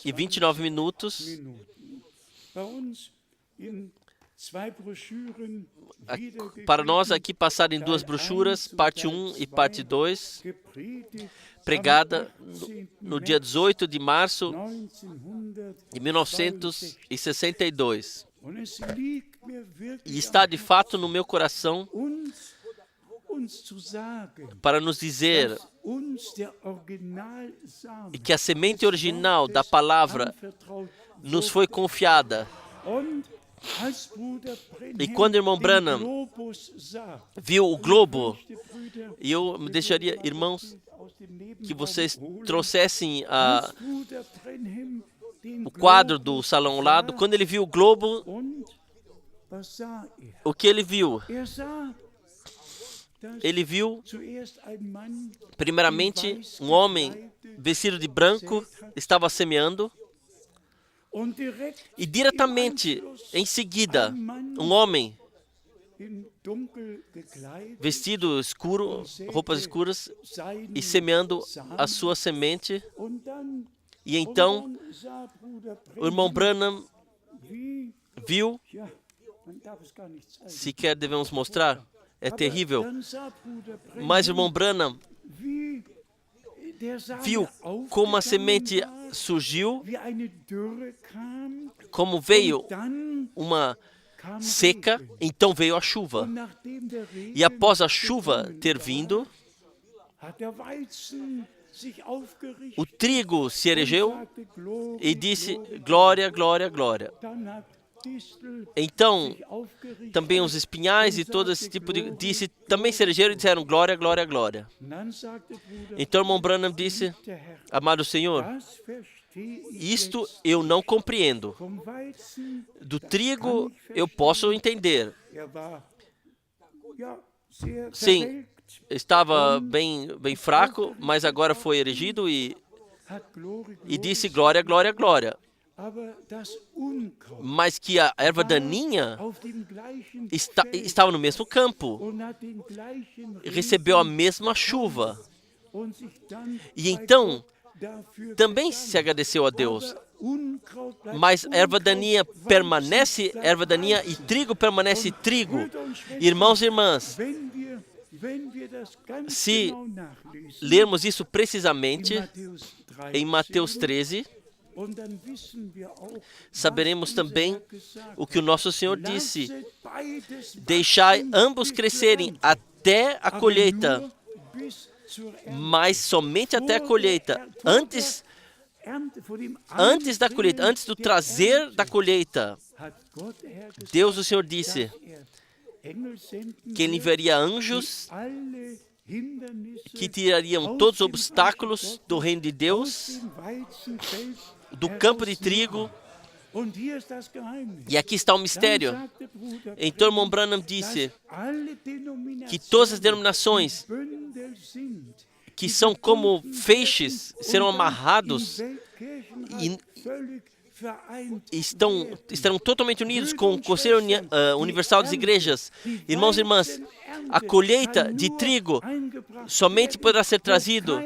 e 29 minutos. Para nós aqui passar em 2 brochuras, parte 1 e parte 2, pregada no dia 18 de março de 1962. E está de fato no meu coração para nos dizer que a semente original da palavra nos foi confiada. E quando o irmão Branham viu o globo, e eu me deixaria, irmãos, que vocês trouxessem o quadro do salão ao lado. Quando ele viu o globo, o que ele viu? Ele viu, primeiramente, um homem vestido de branco estava semeando. E diretamente, em seguida, um homem vestido escuro, roupas escuras, e semeando a sua semente. E então, o irmão Branham viu, sequer devemos mostrar, é terrível, mas o irmão Branham viu como a semente surgiu, como veio uma seca, então veio a chuva. E após a chuva ter vindo, o trigo se ergueu e disse: glória, glória, glória. Então, também os espinhais e todo esse tipo de... também se ergueram e disseram: glória, glória, glória. Então, o irmão Branham disse: amado Senhor, isto eu não compreendo. Do trigo eu posso entender. Sim, estava bem fraco, mas agora foi erigido e disse: glória, glória, glória. Mas que a erva daninha estava no mesmo campo, recebeu a mesma chuva. E então, também se agradeceu a Deus. Mas erva daninha permanece erva daninha e trigo permanece trigo. Irmãos e irmãs, se lermos isso precisamente em Mateus 13, saberemos também o que o nosso Senhor disse: deixai ambos crescerem até a colheita, mas somente até a colheita. Antes da colheita, antes do trazer da colheita, Deus, o Senhor, disse que Ele enviaria anjos que tirariam todos os obstáculos do reino de Deus, do campo de trigo. E aqui está o mistério. Então, o irmão Branham disse que todas as denominações que são como feixes serão amarrados e estarão totalmente unidos com o Conselho Universal das Igrejas. Irmãos e irmãs, a colheita de trigo somente poderá ser trazida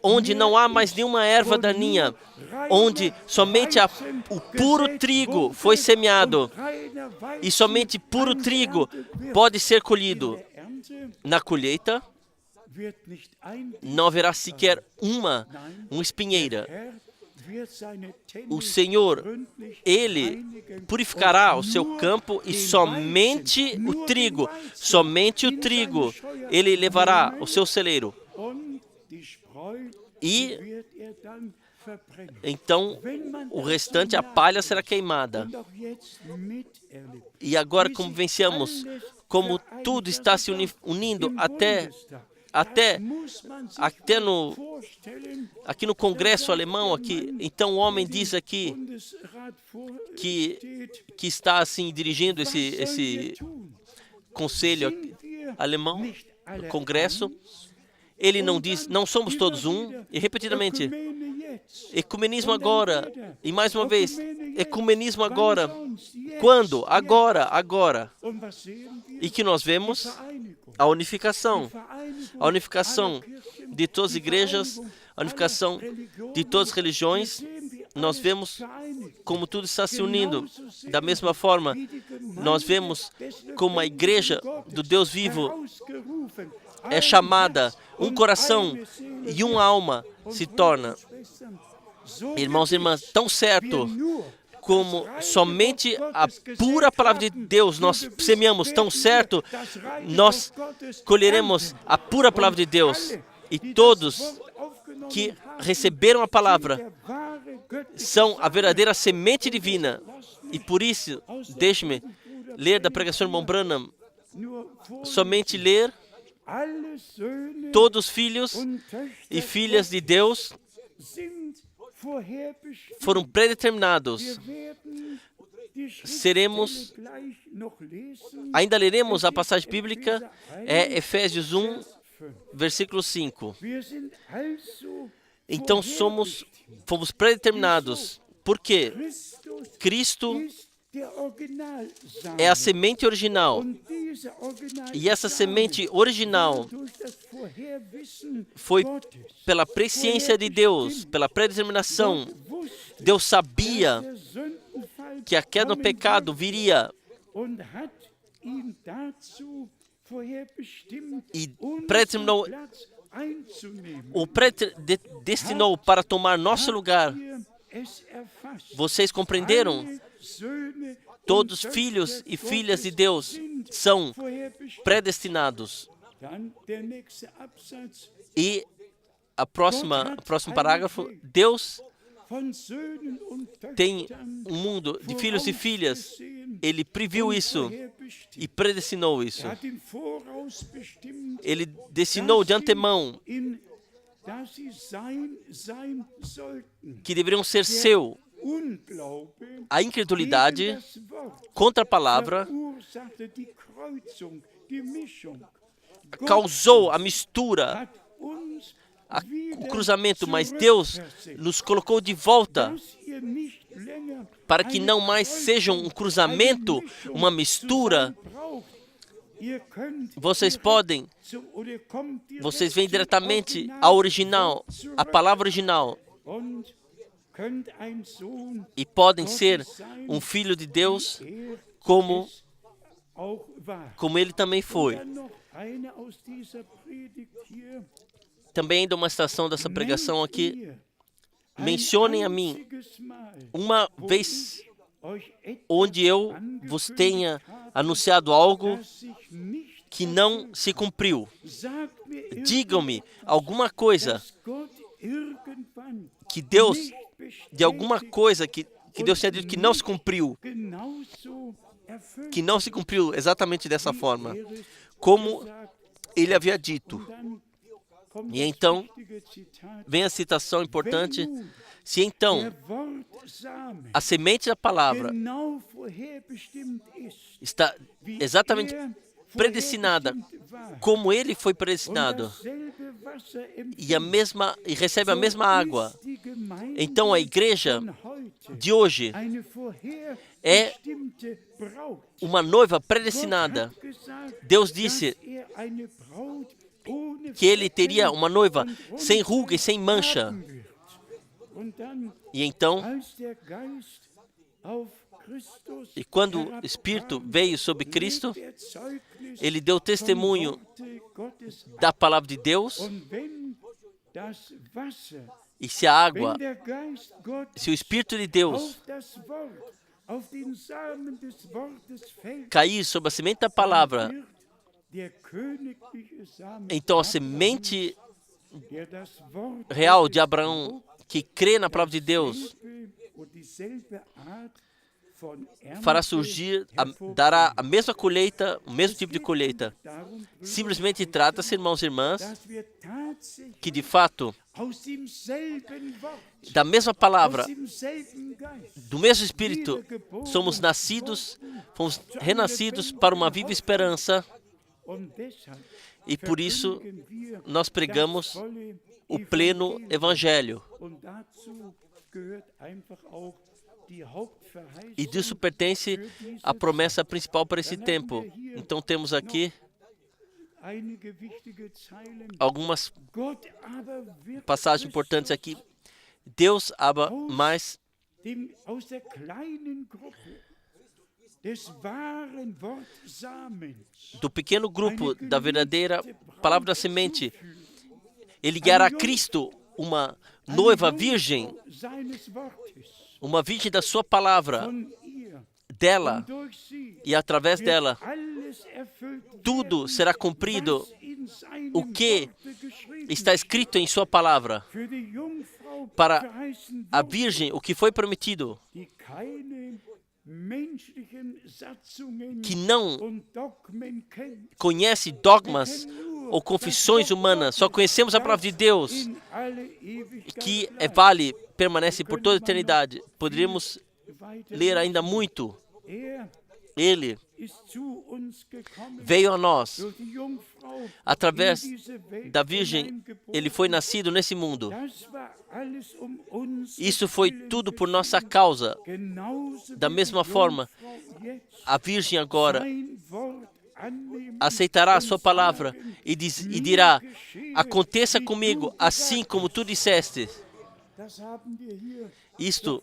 onde não há mais nenhuma erva daninha, onde somente o puro trigo foi semeado e somente puro trigo pode ser colhido. Na colheita não haverá sequer uma espinheira. O Senhor, Ele purificará o seu campo e somente o trigo, Ele levará o seu celeiro. E então o restante, a palha, será queimada. E agora, como vencemos, como tudo está se unindo até aqui no Congresso alemão, aqui. Então o homem diz aqui que está assim dirigindo esse conselho alemão, Congresso. Ele não diz: não somos todos um. E repetidamente: ecumenismo agora. E mais uma vez: ecumenismo agora. Quando? Agora. E que nós vemos a unificação. A unificação de todas as igrejas, a unificação de todas as religiões. Nós vemos como tudo está se unindo. Da mesma forma, nós vemos como a igreja do Deus vivo é chamada, um coração e uma alma se torna. Irmãos e irmãs, tão certo como somente a pura palavra de Deus nós semeamos, tão certo nós colheremos a pura palavra de Deus. E todos que receberam a palavra são a verdadeira semente divina. E por isso, deixe-me ler da pregação do irmão Branham, somente ler: todos os filhos e filhas de Deus foram predeterminados. Ainda leremos a passagem bíblica, é Efésios 1, versículo 5. Então fomos predeterminados. Por quê? Cristo é a semente original. E essa semente original foi pela presciência de Deus, pela predeterminação. Deus sabia que a queda no pecado viria e predestinou para tomar nosso lugar. Vocês compreenderam? Todos filhos e filhas de Deus são predestinados. E o próximo parágrafo, Deus tem um mundo de filhos e filhas. Ele previu isso e predestinou isso. Ele destinou de antemão que deveriam ser seu. A incredulidade contra a palavra causou a mistura, o cruzamento, mas Deus nos colocou de volta para que não mais seja um cruzamento, uma mistura. Vocês vêm diretamente ao original, à palavra original, e podem ser um filho de Deus como ele também foi. Também ainda uma citação dessa pregação aqui. Mencionem a mim uma vez onde eu vos tenha anunciado algo que não se cumpriu. Digam-me alguma coisa que Deus, de alguma coisa que Deus tenha dito que não se cumpriu. Que não se cumpriu exatamente dessa forma, como ele havia dito. E então, vem a citação importante. Se então a semente da palavra está exatamente predestinada como ele foi predestinado e recebe a mesma água, então a igreja de hoje é uma noiva predestinada. Deus disse que ele teria uma noiva sem ruga e sem mancha. E então, e quando o Espírito veio sobre Cristo, ele deu testemunho da palavra de Deus. E se a água, se o Espírito de Deus cair sobre a semente da palavra, então a semente real de Abraão, que crê na palavra de Deus, fará surgir, dará a mesma colheita, o mesmo tipo de colheita. Simplesmente trata-se, irmãos e irmãs, que de fato, da mesma palavra, do mesmo Espírito, somos nascidos, fomos renascidos para uma viva esperança. E por isso, nós pregamos o pleno Evangelho. E disso pertence a promessa principal para esse tempo. Então temos aqui algumas passagens importantes aqui. Deus ama mais do pequeno grupo da verdadeira palavra da semente. Ele guiará Cristo, uma noiva virgem, uma virgem da sua palavra, dela, e através dela, tudo será cumprido, o que está escrito em sua palavra. Para a virgem, o que foi prometido, que não conhece dogmas ou confissões humanas, só conhecemos a palavra de Deus, que vale, permanece por toda a eternidade. Poderíamos ler ainda muito. Ele veio a nós através da Virgem. Ele foi nascido nesse mundo. Isso foi tudo por nossa causa. Da mesma forma, a Virgem agora aceitará a sua palavra e dirá: aconteça comigo assim como tu disseste. Isto,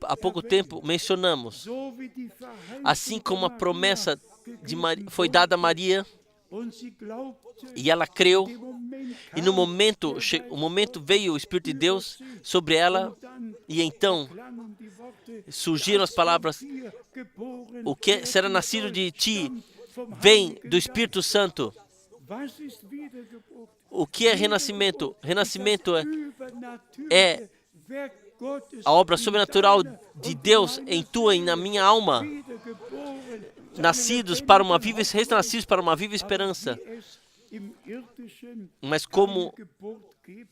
há pouco tempo, mencionamos. Assim como a promessa foi dada a Maria, e ela creu, e no momento, o momento veio o Espírito de Deus sobre ela, e então surgiram as palavras: o que será nascido de ti vem do Espírito Santo. O que é renascimento? Renascimento é a obra sobrenatural de Deus em tua e na minha alma, renascidos para uma viva esperança. Mas como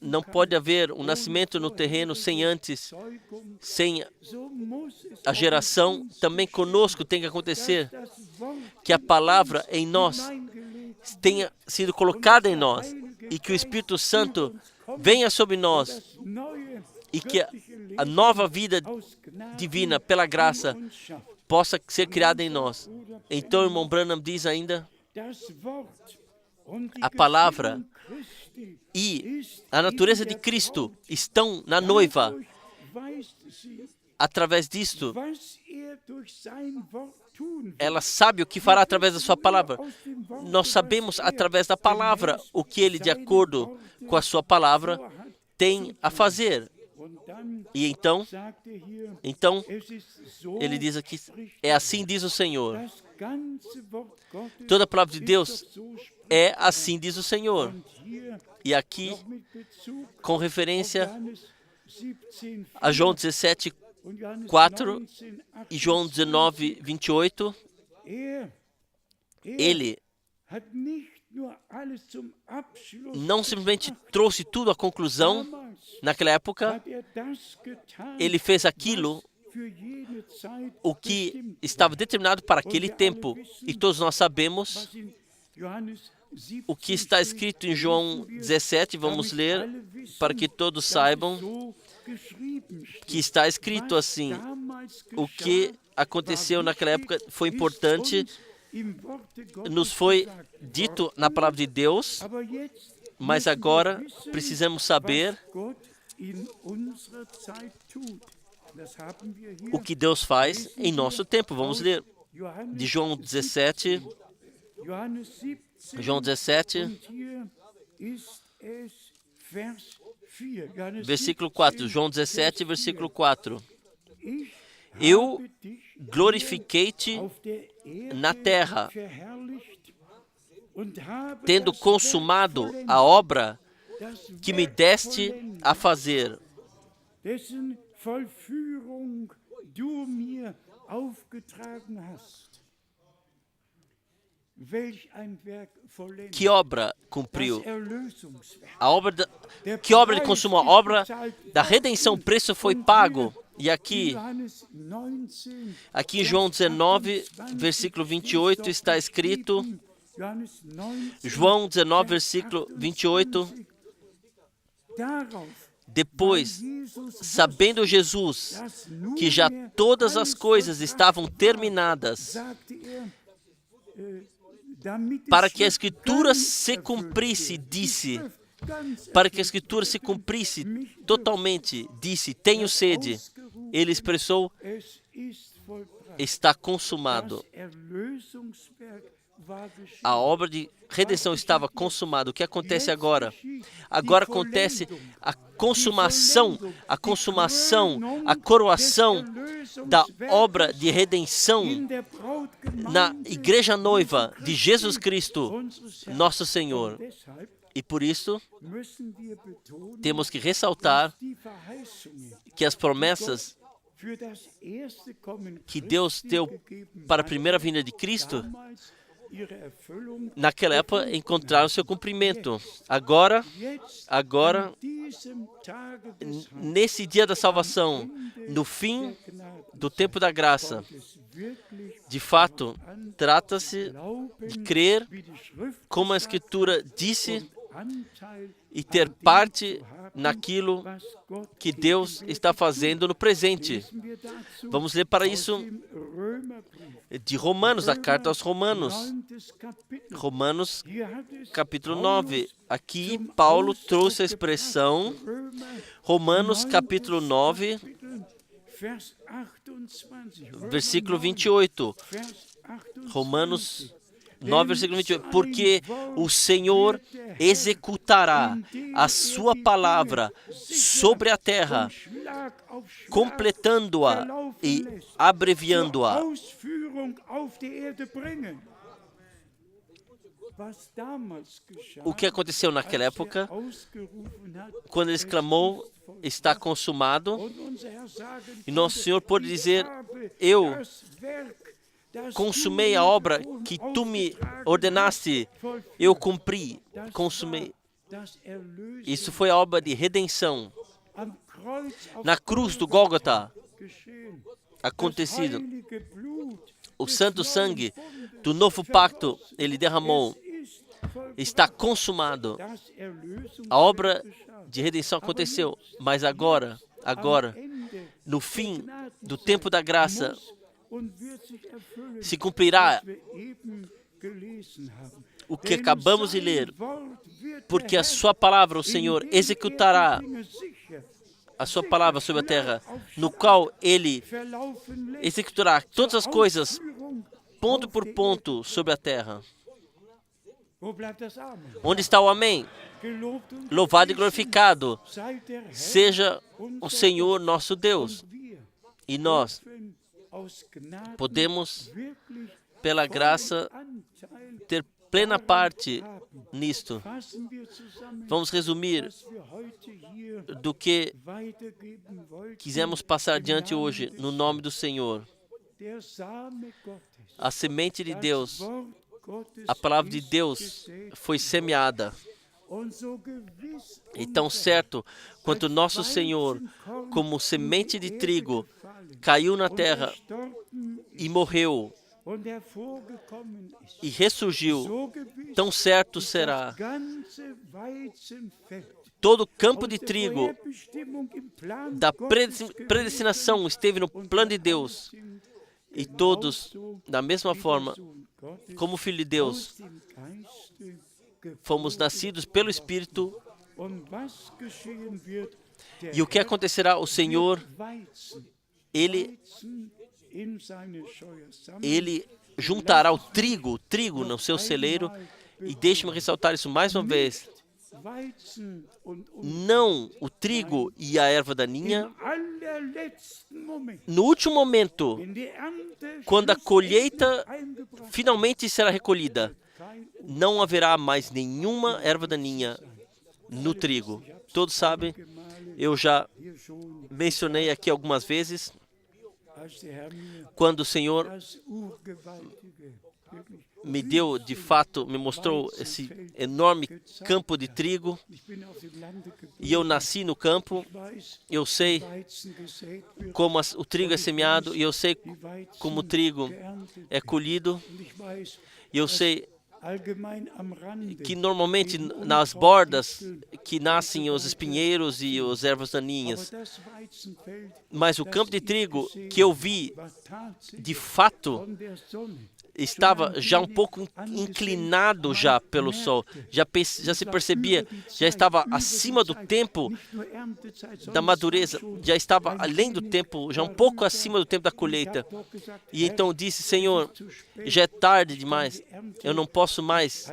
não pode haver um nascimento no terreno sem a geração, também conosco tem que acontecer que a palavra em nós tenha sido colocada em nós e que o Espírito Santo venha sobre nós e que a nova vida divina pela graça possa ser criada em nós. Então, o irmão Branham diz ainda, a palavra e a natureza de Cristo estão na noiva. Através disto, ela sabe o que fará através da sua palavra. Nós sabemos através da palavra o que ele, de acordo com a sua palavra, tem a fazer. E então, ele diz aqui, é assim diz o Senhor. Toda a palavra de Deus é assim diz o Senhor. E aqui, com referência a João 17, 4 e João 19, 28, ele não simplesmente trouxe tudo à conclusão. Naquela época, ele fez aquilo o que estava determinado para aquele tempo. E todos nós sabemos o que está escrito em João 17. Vamos ler para que todos saibam que está escrito assim. O que aconteceu naquela época foi importante, nos foi dito na palavra de Deus, mas agora precisamos saber o que Deus faz em nosso tempo. Vamos ler de João 17. João 17, versículo 4. João 17, versículo 4. Eu glorifiquei-te na terra, tendo consumado a obra que me deste a fazer. Que obra cumpriu? Que obra ele consumou? A obra da redenção, o preço foi pago. E aqui em João 19, versículo 28, está escrito, João 19, versículo 28, depois, sabendo Jesus que já todas as coisas estavam terminadas, para que a Escritura se cumprisse, disse, para que a Escritura se cumprisse totalmente, disse, tenho sede. Ele expressou, está consumado. A obra de redenção estava consumada. O que acontece agora? Agora acontece a consumação, a coroação da obra de redenção na igreja noiva de Jesus Cristo, nosso Senhor. E por isso, temos que ressaltar que as promessas que Deus deu para a primeira vinda de Cristo, naquela época encontraram seu cumprimento. Agora, nesse dia da salvação, no fim do tempo da graça, de fato, trata-se de crer como a Escritura disse e ter parte naquilo que Deus está fazendo no presente. Vamos ler para isso de Romanos, a carta aos Romanos. Romanos, capítulo 9. Aqui, Paulo trouxe a expressão, Romanos, capítulo 9, versículo 28. Romanos 9, versículo 28. Porque o Senhor executará a sua palavra sobre a terra, completando-a e abreviando-a. o que aconteceu naquela época, quando ele exclamou, está consumado, e nosso Senhor pôde dizer, eu consumei a obra que tu me ordenaste, eu cumpri, consumei. Isso foi a obra de redenção. Na cruz do Gólgota, acontecido. O santo sangue do novo pacto, ele derramou. Está consumado. A obra de redenção aconteceu, mas agora, no fim do tempo da graça, se cumprirá o que acabamos de ler, porque a sua palavra, o Senhor, executará a sua palavra sobre a terra, no qual ele executará todas as coisas, ponto por ponto, sobre a terra. Onde está o amém? Louvado e glorificado seja o Senhor nosso Deus. E nós podemos, pela graça, ter plena parte nisto. Vamos resumir do que quisemos passar adiante hoje, no nome do Senhor. A semente de Deus, a palavra de Deus foi semeada. E tão certo quanto nosso Senhor, como semente de trigo, caiu na terra e morreu e ressurgiu, tão certo será todo campo de trigo da predestinação esteve no plano de Deus, e todos, da mesma forma, como filho de Deus, fomos nascidos pelo Espírito. E o que acontecerá? O Senhor, Ele juntará o trigo no seu celeiro. E deixe-me ressaltar isso mais uma vez. Não o trigo e a erva daninha. No último momento, quando a colheita finalmente será recolhida, não haverá mais nenhuma erva daninha no trigo. Todos sabem, eu já mencionei aqui algumas vezes, quando o Senhor me deu, de fato, me mostrou esse enorme campo de trigo, e eu nasci no campo. Eu sei como o trigo é semeado, e eu sei como o trigo é colhido, e eu sei que normalmente nas bordas que nascem os espinheiros e as ervas daninhas. Mas o campo de trigo que eu vi, de fato, estava já um pouco inclinado já pelo sol. Já se percebia, já estava acima do tempo da madureza, já estava além do tempo, já um pouco acima do tempo da colheita. E então eu disse, Senhor, já é tarde demais, eu não posso mais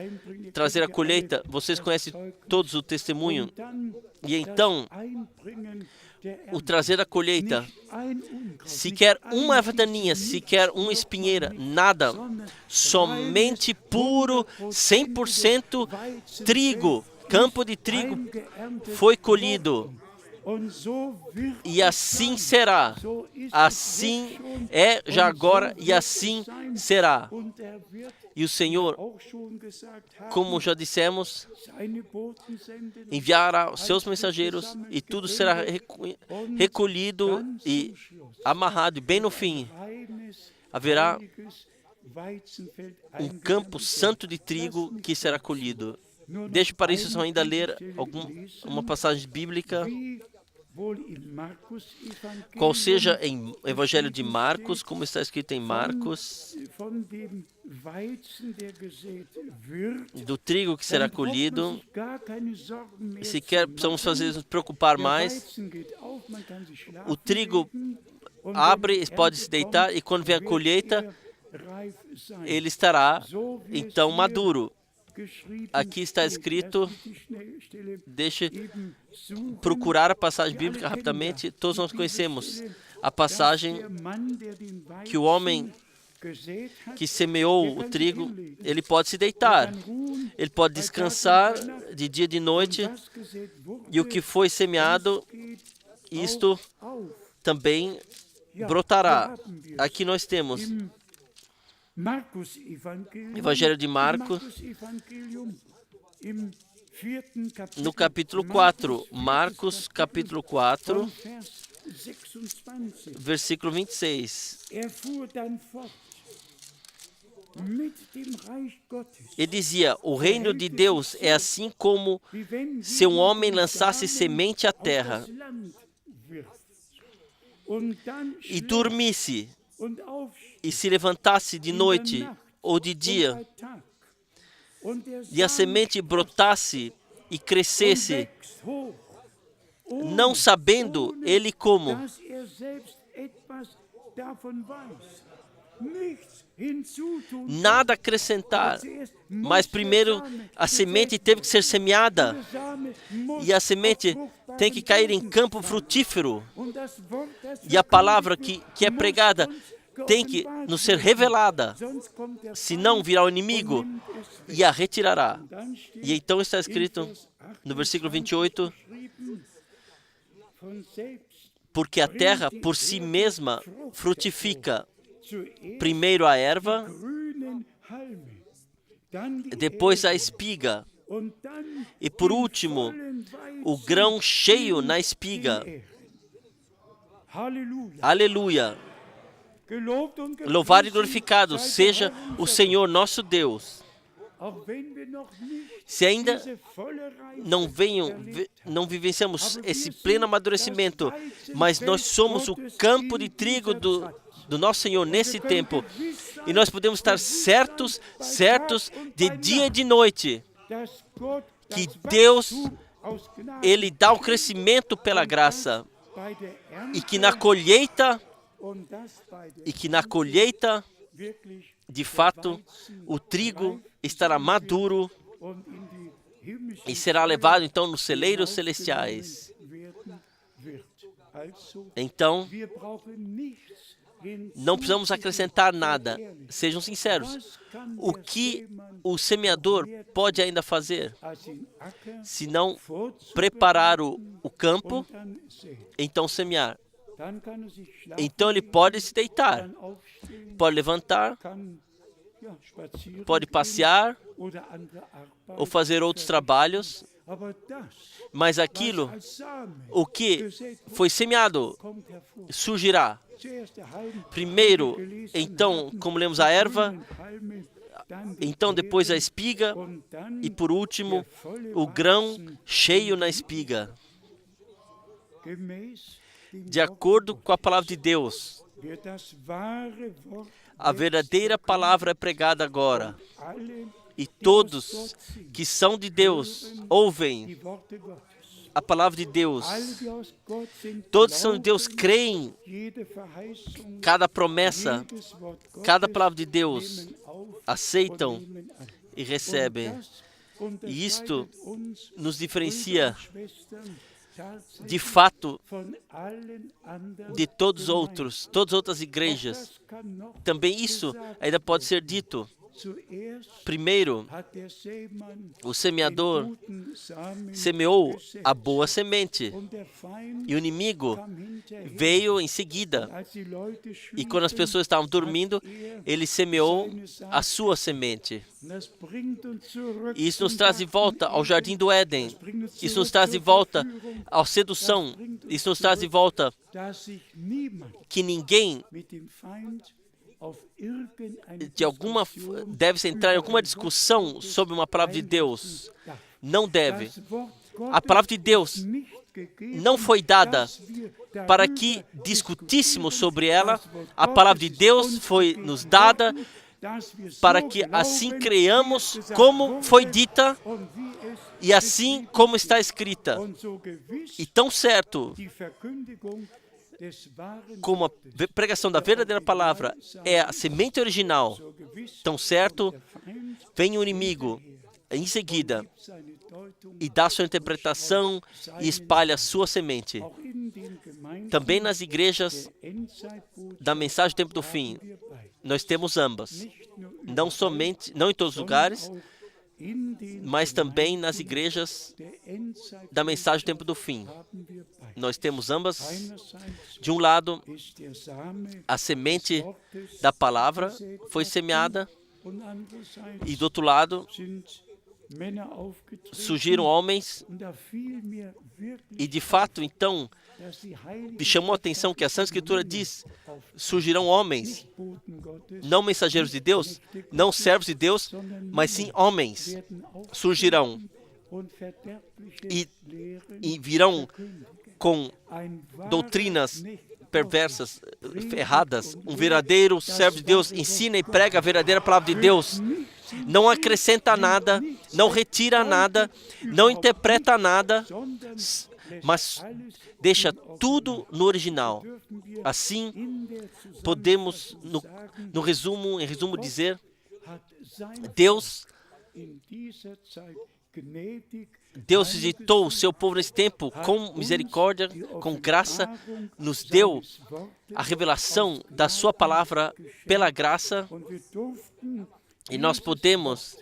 trazer a colheita. Vocês conhecem todos o testemunho. E então, o trazer a colheita, sequer uma erva daninha, sequer uma espinheira, nada, somente puro, 100% trigo, campo de trigo foi colhido. E assim será, assim é já agora e assim será. E o Senhor, como já dissemos, enviará os seus mensageiros e tudo será recolhido e amarrado. E bem no fim, haverá um campo santo de trigo que será colhido. Deixo para isso só ainda ler uma passagem bíblica, qual seja em Evangelho de Marcos, como está escrito em Marcos, do trigo que será colhido. Sequer precisamos nos preocupar mais. O trigo abre, pode se deitar, e quando vem a colheita, ele estará então maduro. Aqui está escrito, deixe procurar a passagem bíblica rapidamente. Todos nós conhecemos a passagem que o homem que semeou o trigo, ele pode se deitar, ele pode descansar de dia e de noite, e o que foi semeado, isto também brotará. Aqui nós temos Evangelho de Marcos, no capítulo 4, Marcos capítulo 4, versículo 26. Ele dizia, o reino de Deus é assim como se um homem lançasse semente à terra e dormisse e se levantasse de noite ou de dia, e a semente brotasse e crescesse, não sabendo ele como. Nada acrescentar, mas primeiro a semente teve que ser semeada, e a semente tem que cair em campo frutífero, e a palavra que é pregada tem que nos ser revelada, senão virá o inimigo e a retirará. E então está escrito no versículo 28, porque a terra por si mesma frutifica, primeiro a erva, depois a espiga, e por último o grão cheio na espiga. Aleluia! Louvado e glorificado seja o Senhor nosso Deus. Se ainda não vivenciamos esse pleno amadurecimento, mas nós somos o campo de trigo do nosso Senhor nesse tempo, e nós podemos estar certos de dia e de noite, que Deus, Ele dá o crescimento pela graça, e que na colheita, de fato, o trigo estará maduro e será levado então nos celeiros celestiais. Então, não precisamos acrescentar nada. Sejam sinceros. O que o semeador pode ainda fazer? Se não preparar o campo, então semear. Então ele pode se deitar, pode levantar, pode passear ou fazer outros trabalhos, mas aquilo, o que foi semeado, surgirá. Primeiro, então, como lemos a erva, então depois a espiga e por último o grão cheio na espiga. De acordo com a palavra de Deus, a verdadeira palavra é pregada agora, e todos que são de Deus ouvem a palavra de Deus. Todos que são de Deus creem cada promessa, cada palavra de Deus, aceitam e recebem. E isto nos diferencia de fato de todas as outras igrejas. Também isso ainda pode ser dito. Primeiro, o semeador semeou a boa semente e o inimigo veio em seguida. E quando as pessoas estavam dormindo, ele semeou a sua semente. E isso nos traz de volta ao jardim do Éden. Isso nos traz de volta à sedução. Isso nos traz de volta que ninguém deve entrar em alguma discussão sobre uma palavra de Deus. Não deve. A palavra de Deus não foi dada para que discutíssemos sobre ela. A palavra de Deus foi nos dada para que assim creiamos como foi dita e assim como está escrita. E tão certo como a pregação da verdadeira palavra é a semente original, tão certo, vem o inimigo em seguida e dá sua interpretação e espalha sua semente. Também nas igrejas da mensagem do tempo do fim, Nós temos ambas. Não em todos os lugares, mas também nas igrejas da mensagem do tempo do fim. Nós temos ambas. De um lado, a semente da palavra foi semeada, e do outro lado, surgiram homens, e de fato, então, me chamou a atenção que a Santa Escritura diz: surgirão homens, não mensageiros de Deus, não servos de Deus, mas sim homens surgirão e virão com doutrinas perversas, erradas. Um verdadeiro servo de Deus ensina e prega a verdadeira palavra de Deus. Não acrescenta nada, não retira nada, não interpreta nada, mas deixa tudo no original. Assim, podemos, em resumo, dizer: Deus visitou o seu povo nesse tempo com misericórdia, com graça, nos deu a revelação da sua palavra pela graça, e nós podemos,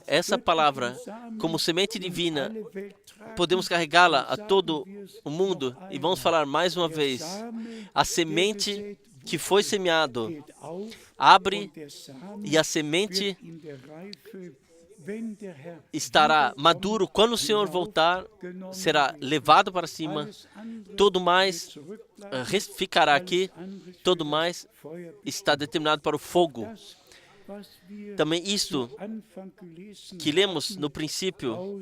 essa palavra, como semente divina, podemos carregá-la a todo o mundo. E vamos falar mais uma vez: a semente que foi semeado abre, e a semente estará maduro. Quando o Senhor voltar, será levado para cima. Todo mais ficará aqui. Todo mais está determinado para o fogo. Também isto que lemos no princípio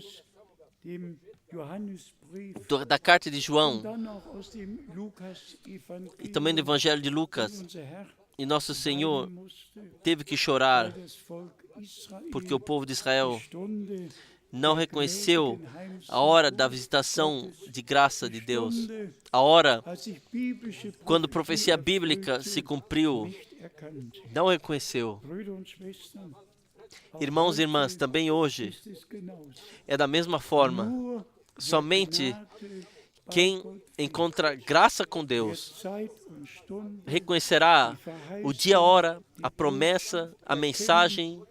da carta de João e também do Evangelho de Lucas, e nosso Senhor teve que chorar porque o povo de Israel não reconheceu a hora da visitação de graça de Deus, a hora quando a profecia bíblica se cumpriu, não reconheceu. Irmãos e irmãs, também hoje é da mesma forma. Somente quem encontra graça com Deus reconhecerá o dia, a hora, a promessa, a mensagem,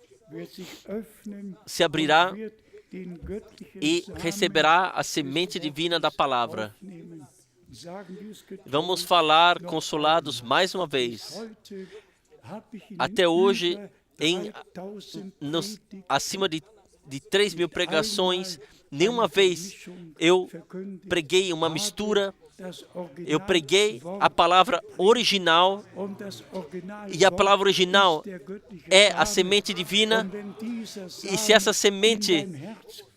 se abrirá e receberá a semente divina da palavra. Vamos falar consolados mais uma vez. Até hoje, acima de 3.000 pregações, nenhuma vez eu preguei uma mistura. Eu preguei a palavra original, e a palavra original é a semente divina. E se essa semente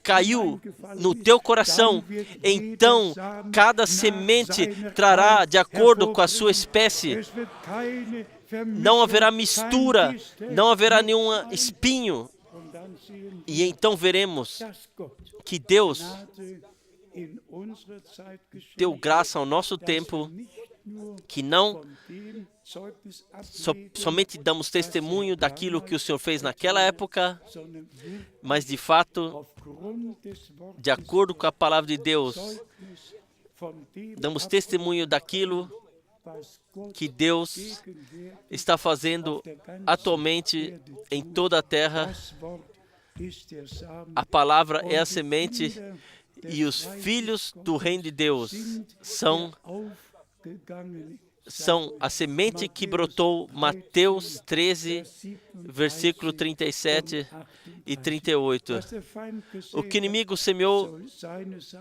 caiu no teu coração, então cada semente trará de acordo com a sua espécie. Não haverá mistura, não haverá nenhum espinho. E então veremos que Deus deu graça ao nosso tempo, que não somente damos testemunho daquilo que o Senhor fez naquela época, mas de fato, de acordo com a palavra de Deus, damos testemunho daquilo que Deus está fazendo atualmente em toda a terra. A palavra é a semente, e os filhos do reino de Deus são a semente que brotou. Mateus 13, versículo 37 e 38. O que o inimigo semeou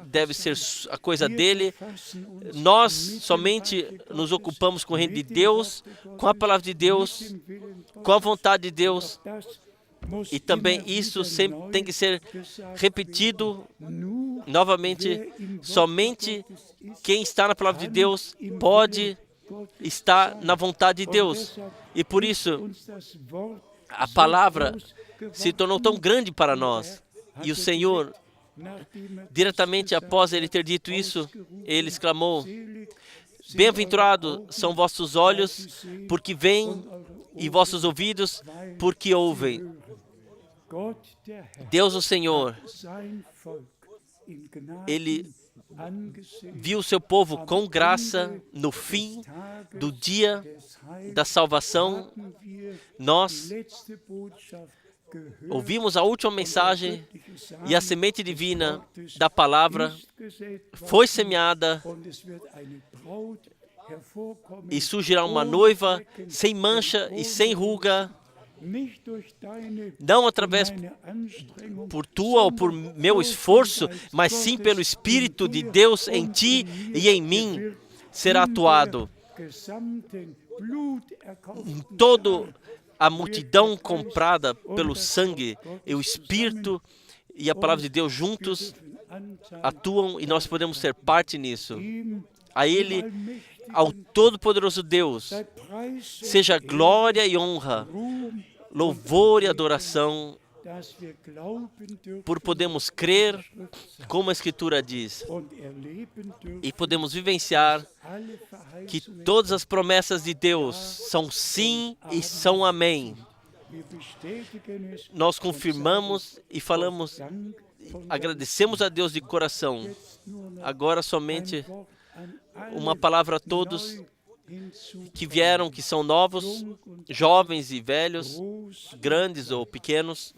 deve ser a coisa dele. Nós somente nos ocupamos com o reino de Deus, com a palavra de Deus, com a vontade de Deus. E também isso sempre tem que ser repetido novamente. Somente quem está na palavra de Deus pode estar na vontade de Deus. E por isso, a palavra se tornou tão grande para nós. E o Senhor, diretamente após Ele ter dito isso, Ele exclamou: bem-aventurados são vossos olhos, porque veem, e vossos ouvidos, porque ouvem. Deus, o Senhor, Ele viu o seu povo com graça no fim do dia da salvação. Nós ouvimos a última mensagem e a semente divina da palavra foi semeada e surgirá uma noiva sem mancha e sem ruga, não através por tua ou por meu esforço, mas sim pelo Espírito de Deus em ti e em mim será atuado. Toda a multidão comprada pelo sangue e o Espírito e a palavra de Deus juntos atuam e nós podemos ser parte nisso. A Ele, ao Todo-Poderoso Deus, seja glória e honra, louvor e adoração, por podermos crer, como a Escritura diz, e podemos vivenciar que todas as promessas de Deus são sim e são amém. Nós confirmamos e falamos, agradecemos a Deus de coração. Agora somente uma palavra a todos que vieram, que são novos, jovens e velhos, grandes ou pequenos.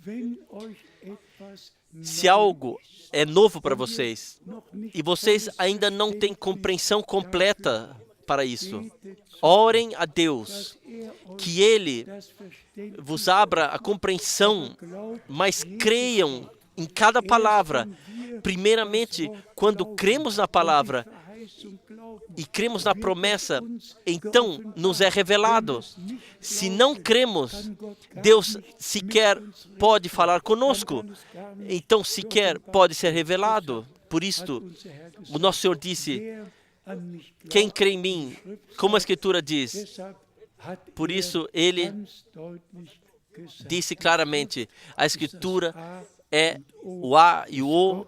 Se algo é novo para vocês e vocês ainda não têm compreensão completa para isso, orem a Deus, que Ele vos abra a compreensão, mas creiam em cada palavra. Primeiramente, quando cremos na palavra e cremos na promessa, então nos é revelado. Se não cremos, Deus sequer pode falar conosco, então sequer pode ser revelado. Por isto, o nosso Senhor disse, quem crê em mim, como a Escritura diz, por isso Ele disse claramente, a Escritura é o A e o O,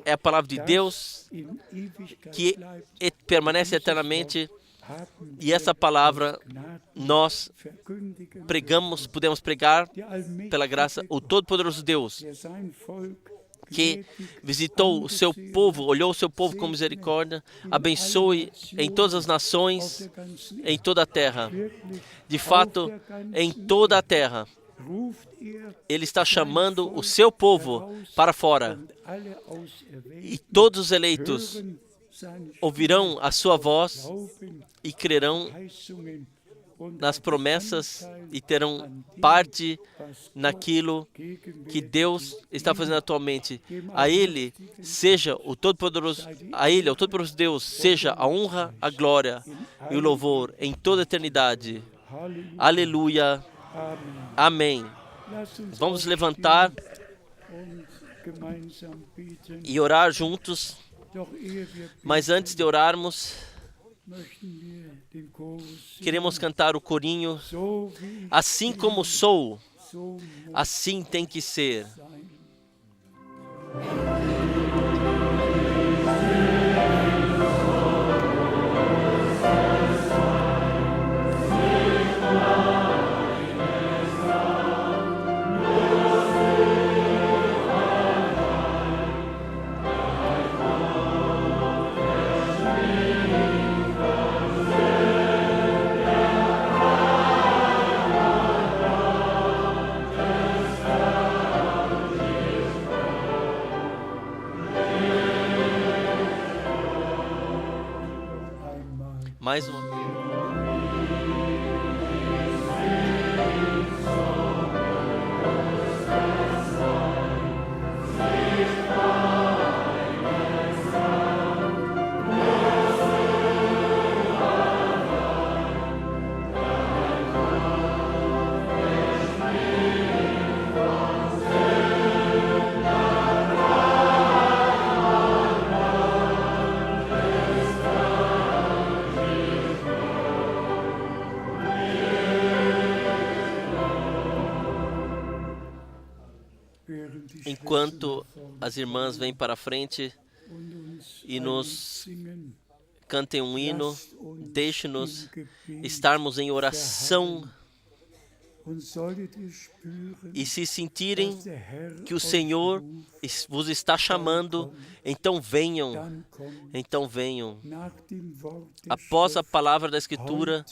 é a palavra de Deus que permanece eternamente, e essa palavra nós pregamos, podemos pregar pela graça, o Todo-Poderoso Deus, que visitou o seu povo, olhou o seu povo com misericórdia, abençoe em todas as nações, em toda a terra. De fato, em toda a terra, Ele está chamando o seu povo para fora. E todos os eleitos ouvirão a sua voz e crerão nas promessas e terão parte naquilo que Deus está fazendo atualmente. A Ele seja o Todo-Poderoso, a Ele, ao Todo-Poderoso Deus, seja a honra, a glória e o louvor em toda a eternidade. Aleluia. Amém. Vamos levantar e orar juntos, mas antes de orarmos, queremos cantar o corinho. Assim como sou, assim tem que ser. Mais uma vez. Enquanto as irmãs vêm para a frente e nos cantem um hino, deixe-nos estarmos em oração E se sentirem que o Senhor vos está chamando, então venham. Então venham. Após a palavra da Escritura,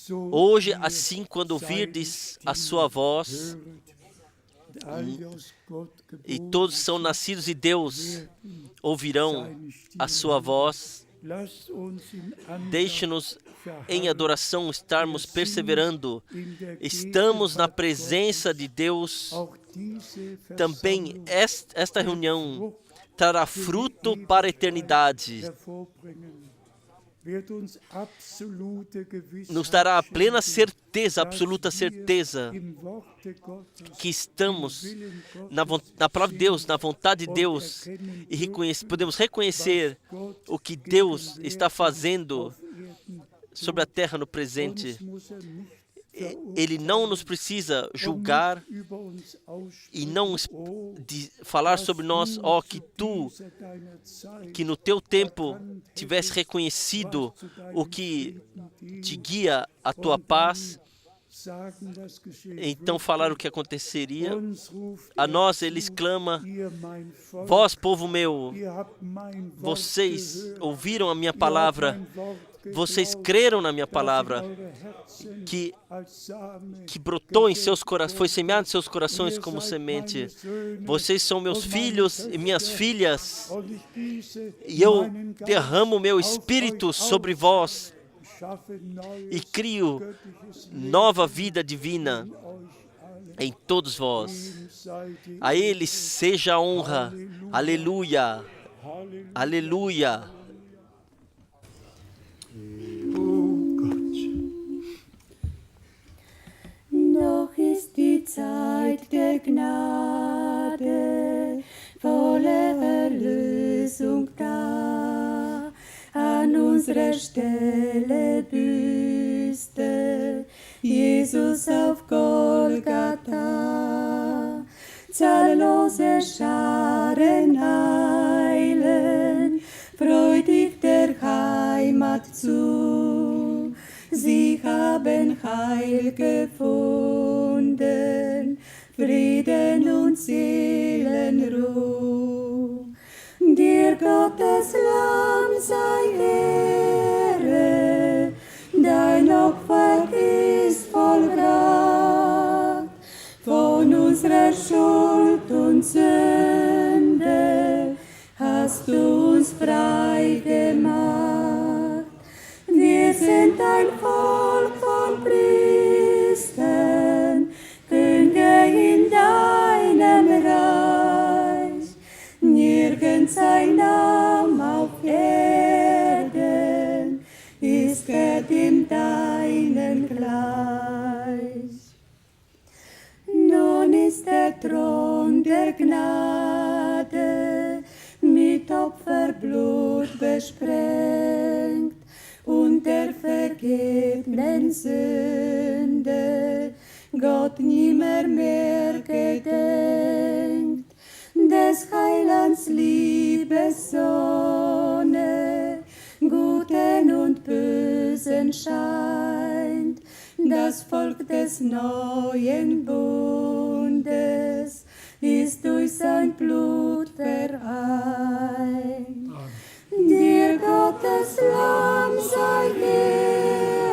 hoje, assim, quando ouvirdes a sua voz, e todos são nascidos de Deus, ouvirão a sua voz. Deixe-nos em adoração estarmos perseverando. Estamos na presença de Deus. Também esta reunião trará fruto para a eternidade. Nos dará a plena certeza, absoluta certeza, que estamos na palavra de Deus, na vontade de Deus, e podemos reconhecer o que Deus está fazendo sobre a terra no presente. Ele não nos precisa julgar e não falar sobre nós, que no teu tempo tivesse reconhecido o que te guia a tua paz, então falar o que aconteceria. A nós ele exclama: vós, povo meu, vocês ouviram a minha palavra, vocês creram na minha palavra, que brotou em seus corações, foi semeado em seus corações como semente. Vocês são meus filhos e minhas filhas, e eu derramo meu espírito sobre vós e crio nova vida divina em todos vós. A Ele seja a honra. Aleluia. Aleluia. Noch ist die Zeit der Gnade, volle Erlösung da. An unserer Stelle büßte Jesus auf Golgatha. Zahllose Scharen eilen freudig der Heimat zu. Sie haben Heil gefunden, Frieden und Seelenruh. Dir Gottes Lamm sei Ehre, dein Opfer ist vollbracht. Von unserer Schuld und Sünde hast du uns frei gemacht. Wir sind ein Volk von Priestern, Könige in deinem Reich. Nirgends ein Name auf Erden ist dem deinen gleich. Nun ist der Thron der Gnade mit Opferblut besprengt und der vergebenen Sünde Gott nimmer mehr gedenkt. Des Heilands Liebessonne Guten und Bösen scheint, das Volk des neuen Bundes ist durch sein Blut vereint. Dir Gottes Lamm sei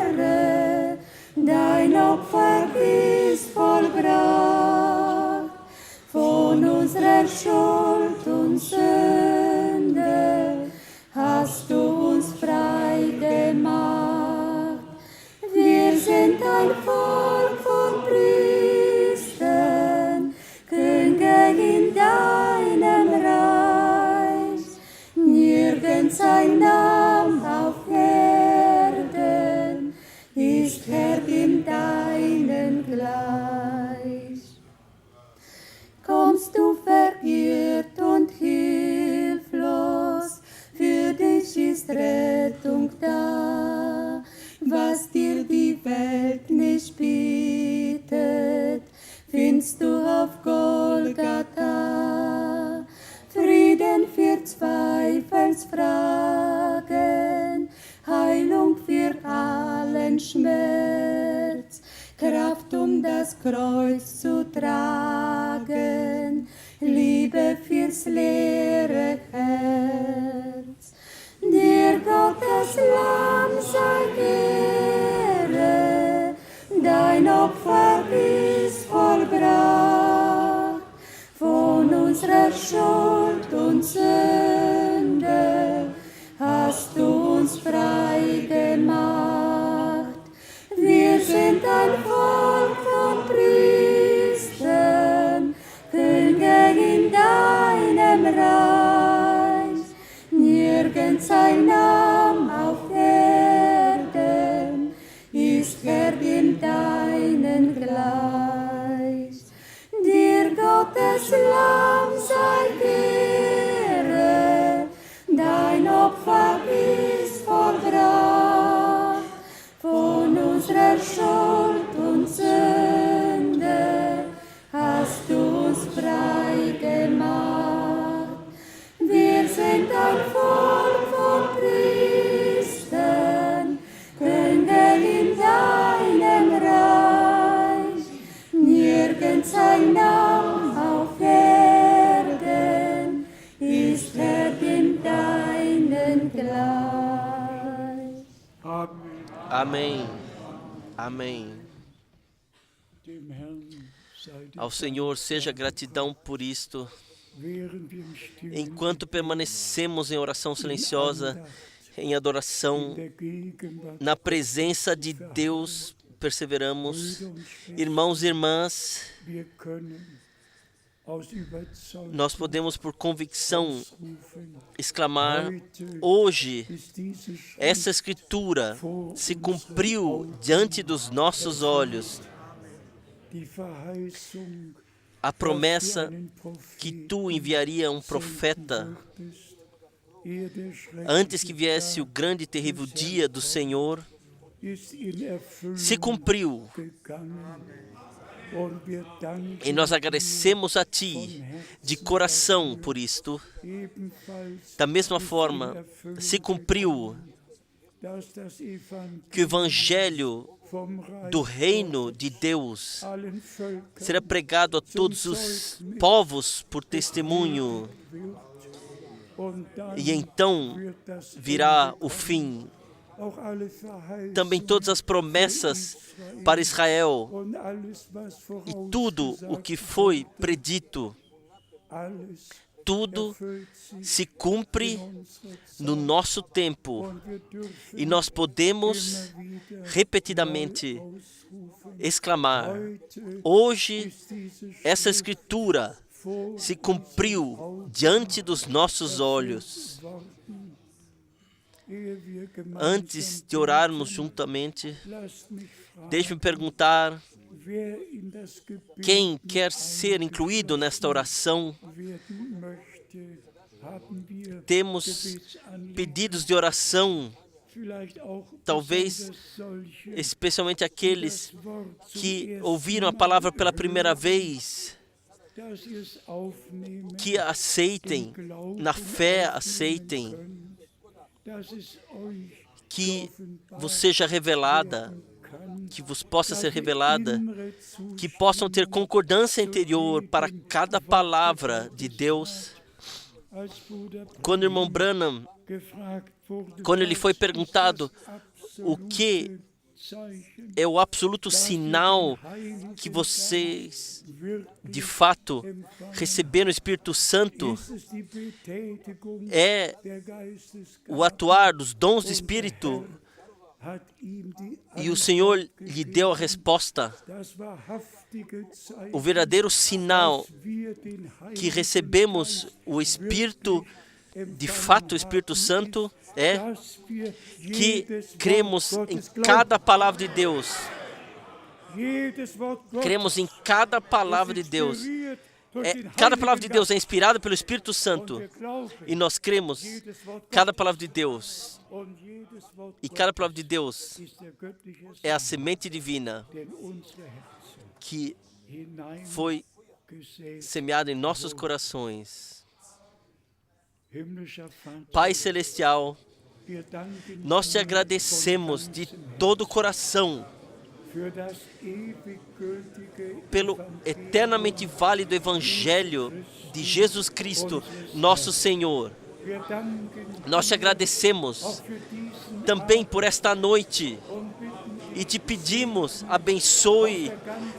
Ehre, dein Opfer ist vollbracht. Von unserer Schuld und Sünde hast du uns frei gemacht. Wir sind ein Volk von Priestern, Könige in deinem Reich. Nirgends ein Name auf Erden ist Herr dem deinen gleich. Kommst du verirrt und hier Kreuz zu tragen, Liebe fürs leere Herz. Dir Gottes Lamm sei Ehre, dein Opfer ist vollbracht, von unserer Schuld und Sünde hast du uns frei gemacht. Wir sind ein Volk von Priestern, Könige in deinem Reich. Nirgends ein Name auf Erden ist wert in deinen gleich. Dir Gottes Lamm sei Ehre, dein Opfer ist vollbracht, von unserer Schuld und Sünde hast du uns frei gemacht. Wir sind ein Volk von Priestern, Könige in deinem Reich. Nirgends ein Name auf Erden ist wert in deinen gleich. Amém. Amém. Dem Herrn sei die Ao Senhor seja gratidão por isto. während wir im Stillen Enquanto permanecemos em oração silenciosa, em adoração, der Gegenwart na presença de Deus, perseveramos. Irmãos e irmãs, wir können aus Überzeugung nós podemos, por convicção, rufen, exclamar: heute hoje, ist diese Schrift essa Escritura se cumpriu diante dos nossos olhos. die Verheißung, A dass du promessa einen que Propheten tu enviaria um profeta würdest, ehe der antes que schreckliche viesse o Tag grande e terrível dia do Senhor, ist in Erfüllung se cumpriu. gegangen. Und wir danken E nós agradecemos a Ti de coração por isto. ebenfalls, Da mesma forma, se cumpriu dass das Evangelium que o Evangelho vom Reich do Reino de Deus allen Völkern será pregado a todos os povos por testemunho. wird. Und dann E então wird das virá o fim. auch alle Verheißungen Também todas as promessas para Israel und alles, was e tudo o que foi predito, alles tudo erfüllt sich se cumpre in unserer Zeit. no nosso tempo. Und wir dürfen E nós podemos immer wieder repetidamente ausrufen, exclamar: heute hoje ist diese essa Schrift Escritura vor se cumpriu diante dos nossos olhos. worden. Ehe wir gemeinsam Antes de orarmos juntamente, lasst mich fragen, deixe-me perguntar: wer in das Gebet quem quer ser incluído nesta oração? werden möchte, haben wir Temos Gebetsanliegen, pedidos de oração, vielleicht auch talvez besonders solche, especialmente aqueles das Wort zum que ersten ouviram a Mal palavra pela primeira hören, vez, dass sie es aufnehmen, que aceitem, im Glauben na fé aufnehmen aceitem, können, dass es euch que geoffenbart vos seja revelada, werden kann, que vos possa ser dass ihr revelada, innere que possam ter Zustimmung concordância interior para cada palavra de Deus. als Bruder Quando o irmão Branham, gefragt wurde, quando ele foi was ist perguntado das o que absolute Zeichen, é o absoluto dass wir sinal den Heiligen que vocês, Geist wirklich de fato, empfangen, receberam o Espírito Santo, ist es die Betätigung é der Geistesgaben, o atuar dos dons do Espírito. hat ihm die E o Senhor lhe deu a resposta, das wahrhaftige Zeichen, o verdadeiro sinal dass wir den que Heiligen recebemos o Espírito, de fato o Espírito Santo, é dass wir que jedes Wort cremos em Gottes cada palavra de Deus. jedes Wort Gottes Cremos em cada palavra de Deus. inspiriert durch den Cada palavra de Heiligen Deus é inspirada pelo Espírito Geist. Santo. Und wir glauben, E nós cremos jedes Wort cada Gottes palavra de Deus. und jedes Wort E Gottes cada palavra de Deus ist der göttliche é a Same, semente divina der in unsere Herzen que hinein foi gesät. semeada em nossos corações. Himmlischer Vater, Pai Celestial, wir danken nós te dir agradecemos von de ganzem todo o coração Herzen pelo eternamente válido Evangelho de Jesus Cristo, nosso Senhor. Nós te agradecemos também por esta noite e te pedimos, abençoe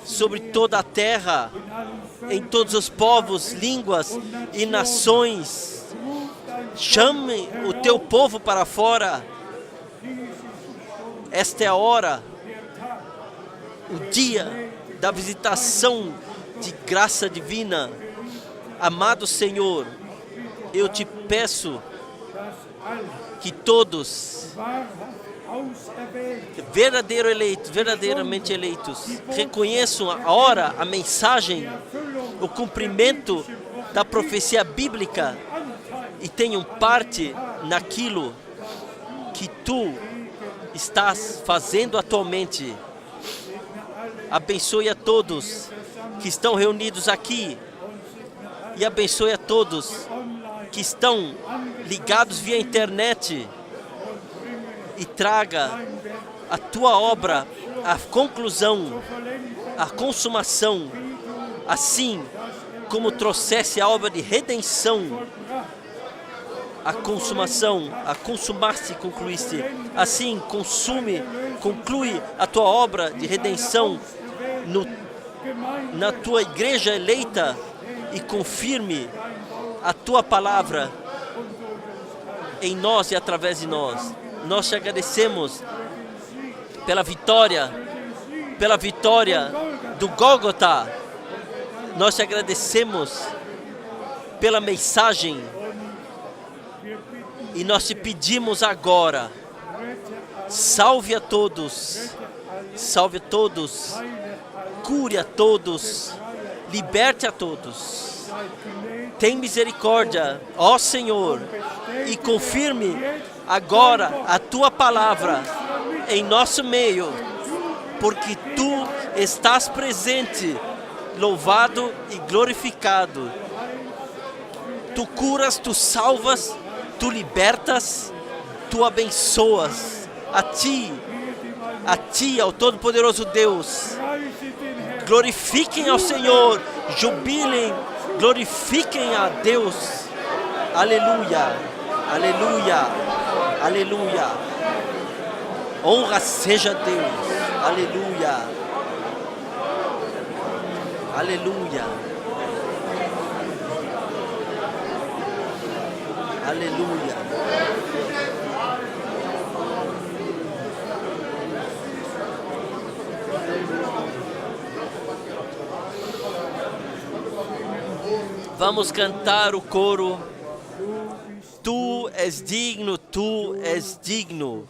sobre toda a terra, em todos os povos, línguas e nações. Chame o teu povo para fora. Esta é a hora, o dia da visitação de graça divina. Amado Senhor, eu te peço que todos, verdadeiramente eleitos, reconheçam a hora, a mensagem, o cumprimento da profecia bíblica e tenham parte naquilo que tu estás fazendo atualmente. Abençoe a todos que estão reunidos aqui e abençoe a todos que estão ligados via internet e traga a tua obra, a conclusão, a consumação, assim como trouxesse a obra de redenção, a consumação, a consumar-se e concluísse. Assim, conclui a tua obra de redenção na tua igreja eleita e confirme a tua palavra em nós e através de nós. Nós te agradecemos pela vitória do Gólgota. Nós te agradecemos pela mensagem e nós te pedimos agora, salve a todos, cure a todos, liberte a todos. Tem misericórdia, ó Senhor, e confirme agora a tua palavra em nosso meio, porque tu estás presente, louvado e glorificado. Tu curas, tu salvas, tu libertas, tu abençoas. A ti, ao Todo-Poderoso Deus. Glorifiquem ao Senhor, jubilem, glorifiquem a Deus. Aleluia, aleluia, aleluia. Honra seja a Deus. Aleluia, aleluia, aleluia. Vamos cantar o coro. Tu és digno, tu és digno.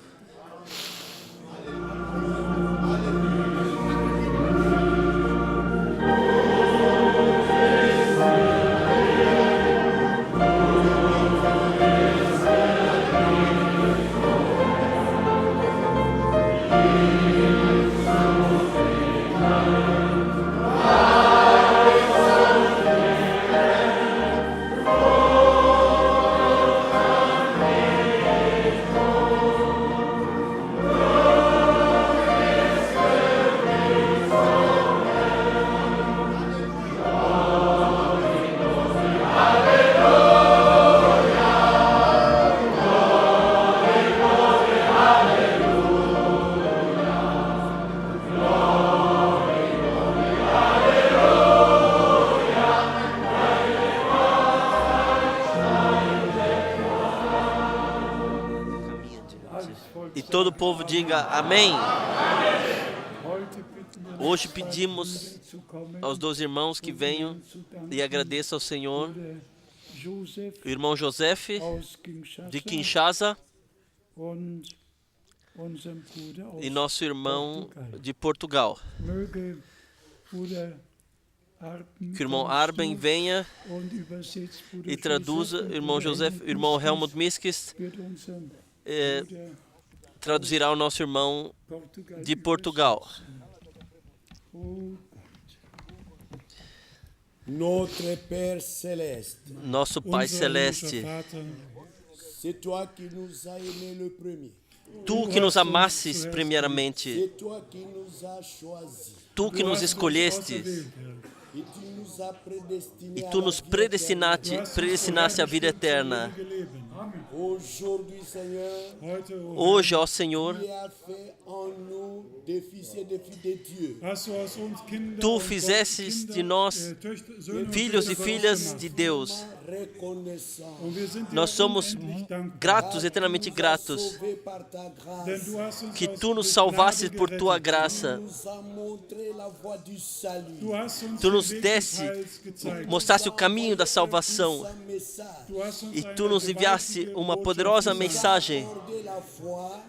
E todo o povo diga amém. Hoje pedimos aos 12 irmãos que venham e agradeçam ao Senhor. O irmão José de Kinshasa e nosso irmão de Portugal. Que o irmão Arben venha e traduza. O irmão José, o irmão Helmut Miskis traduzirá o nosso irmão de Portugal. Notre Père Céleste, nosso Pai Celeste, c'est toi qui nous as aimés le premier. Tu que nos amasses primeiramente, C'est toi qui nous as choisis. Tu que nos escolhestes, Et tu nous as prédestinés e à Tu la nos vie predestinaste à vida eterna. éternelle. Aujourd'hui, Seigneur, Hoje, ó Senhor, tu as fait en nous des fils et des filles de Dieu. Tu fizestes de nós filhos e filhas de Deus. Reconnaissant, Nós somos gratos, eternamente gratos, sauvé par ta grâce, que Tu nos salvasses por Tua graça. nous as montré la voie du salut. Tu nos desse, mostraste o caminho da salvação, Un message, e Tu nos enviaste uma poderosa mensagem. accordé la foi,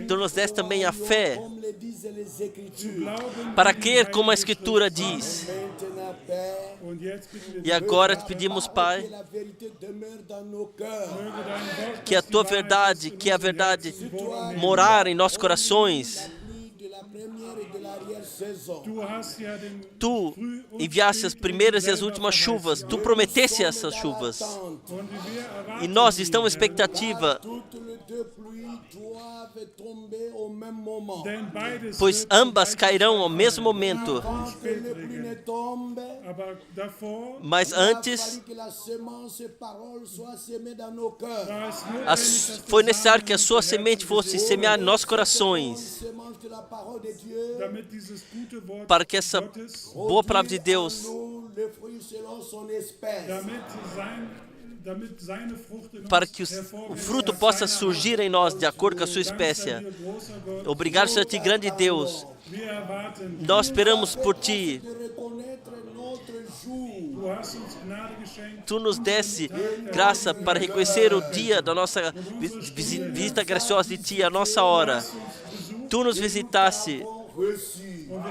Tu nos deste também a fé, comme le disent les Écritures. para crer como a Escritura diz. Maintenant, Père, E agora te pedimos, que Pai, la vérité demeure dans nos cœurs. que a Tua verdade, que a verdade morar em nossos corações. Pluie de la première et de l'arrière-saison. Tu enviaste as primeiras e as últimas chuvas. Tu prometeste essas chuvas. E nós estamos em expectativa, Toutes les deux pluies doivent tomber au même moment. pois ambas cairão ao mesmo momento. Avant que les pluies ne tombent, Mas il a antes, fallu que la semence et parole soient semées dans nos cœurs. foi necessário que a sua semente fosse semeada em nossos corações, Semence de la parole de Dieu, para que essa boa palavra de Deus nous, le fruit selon son espèce. para que o fruto possa surgir em nós de acordo com a sua espécie. Obrigado, Senhor, Ti, grande Deus. Nós esperamos por Ti. De reconnaître notre jour. Tu nos desse graça para reconhecer o dia da nossa visita graciosa de Ti, a nossa hora. Tu nos visitaste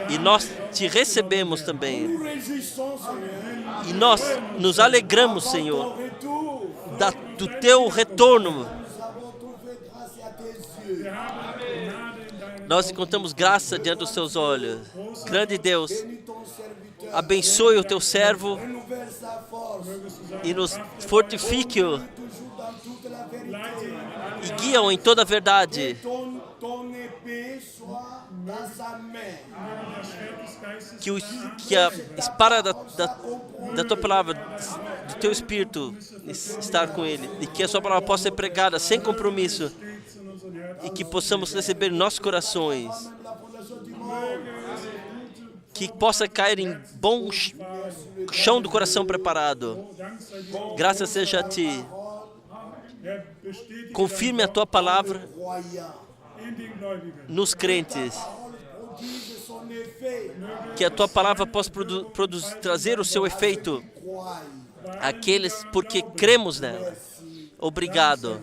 e nós Te recebemos também. Nous réjouissons, Seigneur, E nós nos alegramos, Senhor, ton retour. do Teu retorno. Nous avons trouvé grâce à tes yeux. Nós encontramos graça diante dos Teus olhos. Grande Deus, Bénis ton serviteur. abençoe o Teu servo Renouvelle sa force. e nos fortifique-o Toujours dans toute la vérité. e guia-o em toda a verdade. Ton épée soit dans sa main. Que a espada da Tua palavra, do Teu Espírito, estar com Ele. E que a Sua palavra possa ser pregada sem compromisso. E que possamos receber em nossos corações. Que possa cair em bom chão do coração preparado. Graças seja a Ti. Confirme a Tua palavra nos crentes. Produise son effet. Que a Tua palavra possa trazer o seu efeito Croyez. àqueles porque cremos nela. Obrigado.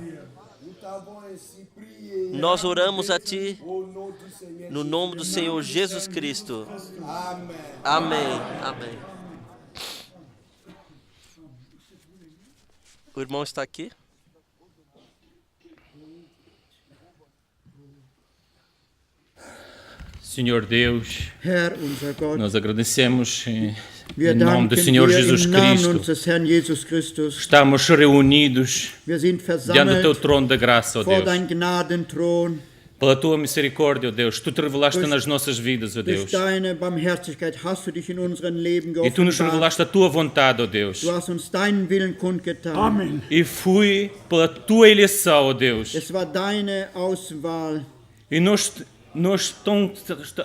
Nous t'avons ainsi prié. Nós oramos a Ti Au nom du Seigneur. no nome do Senhor Jesus Cristo. Amen. Amém. Amém. O irmão está aqui? Senhor Deus, Herr, unser Gott, nós agradecemos em wir nome do danken Senhor dir Jesus im Namen Cristo. unseres Herrn Jesus Christus. Estamos reunidos Wir sind diante do Teu versammelt trono da graça, ó vor Deus. dein Gnadenthron. Pela Tua misericórdia, ó Deus, Tu te revelaste nas nossas vidas, ó Durch Deus. deine Barmherzigkeit hast du dich in unserem Leben E Tu nos geoffenbart. revelaste a Tua vontade, ó Deus. Du hast uns deinen Willen kundgetan. E fui pela Tua eleição, ó Deus. Es war deine Auswahl. E nós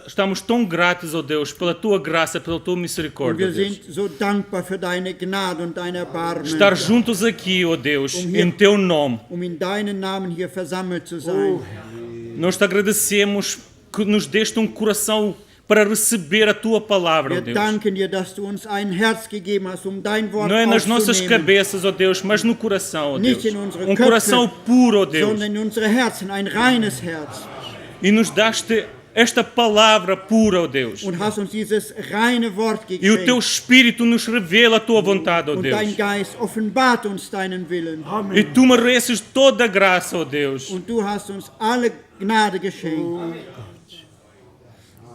estamos tão gratos, ó Deus, pela Tua graça, pela Tua Und misericórdia, ó wir Deus. sind so dankbar für deine Gnade und dein Erbarmen, Estar juntos aqui, ó Deus, em Teu nome. in deinen Namen hier versammelt zu sein. Nós te agradecemos que nos deste coração para receber a Tua palavra, ó Wir Deus. danken dir, dass du uns ein Herz gegeben hast, dein Wort Não é nas nossas aufzunehmen, cabeças, ó Deus, mas no coração, ó Deus. nicht in unsere Coração Köpfe, puro, ó Deus. sondern in unsere Herzen, ein reines Herz. E nos daste esta palavra pura, ó Deus. Und hast uns dieses reine Wort E o Teu geschenkt. Espírito nos revela a Tua vontade, ó Und Deus. dein Geist offenbart uns deinen Willen. E Tu mereces toda a graça, ó Deus. Und du hast uns alle Gnade geschenkt.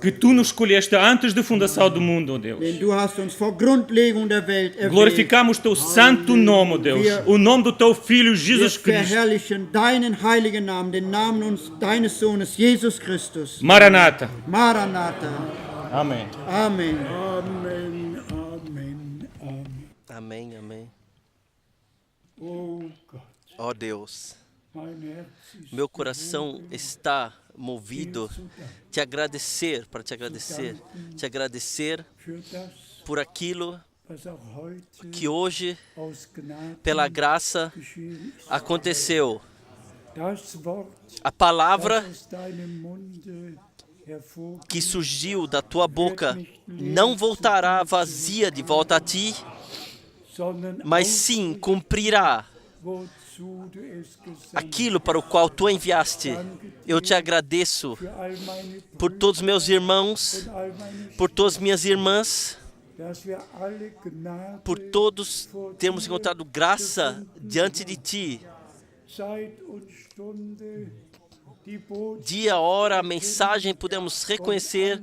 que tu nos escolheste antes da fundação do mundo, ó Deus. Denn du hast uns vor Grundlegung der Welt erwählt. Glorificamos o teu santo nome, ó Deus, o nome do teu Filho Wir Jesus Cristo. verherrlichen deinen heiligen Namen, den Namen deines Sohnes Jesus Christus. Maranata. Maranatha. Amém. Amen. Amen, Amen, Amen. Amém, amém. Oh Gott, Ó Deus, mein Herz ist meu coração está movido para te agradecer für das, por aquilo was auch heute que hoje, aus Gnade pela graça, geschehen ist. aconteceu. Das Wort, A palavra das aus deinem Munde hervorgeht, que surgiu da tua boca não voltará vazia de volta a ti, sondern mas sim cumprirá wozu du es gesandt aquilo para o qual tu enviaste. Eu te agradeço für all meine por todos meus irmãos, Brüder, all meine por todas minhas irmãs, dass wir alle Gnade, por todos termos encontrado graça diante de ti. Zeit und Stunde, die Botschaft Dia, hora, a mensagem podemos reconhecer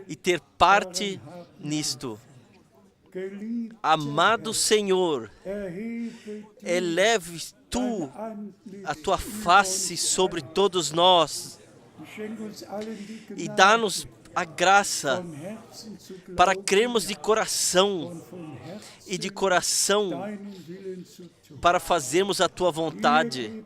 e ter parte nisto. geliebt, Amado Senhor, erhebe eleve tu Antlitz a tua face sobre todos nós Schenk uns allen die e Gnade, dá-nos a graça von Herzen zu glauben para crermos de coração und von Herzen e de coração deinen Willen zu tun. para fazermos a tua vontade.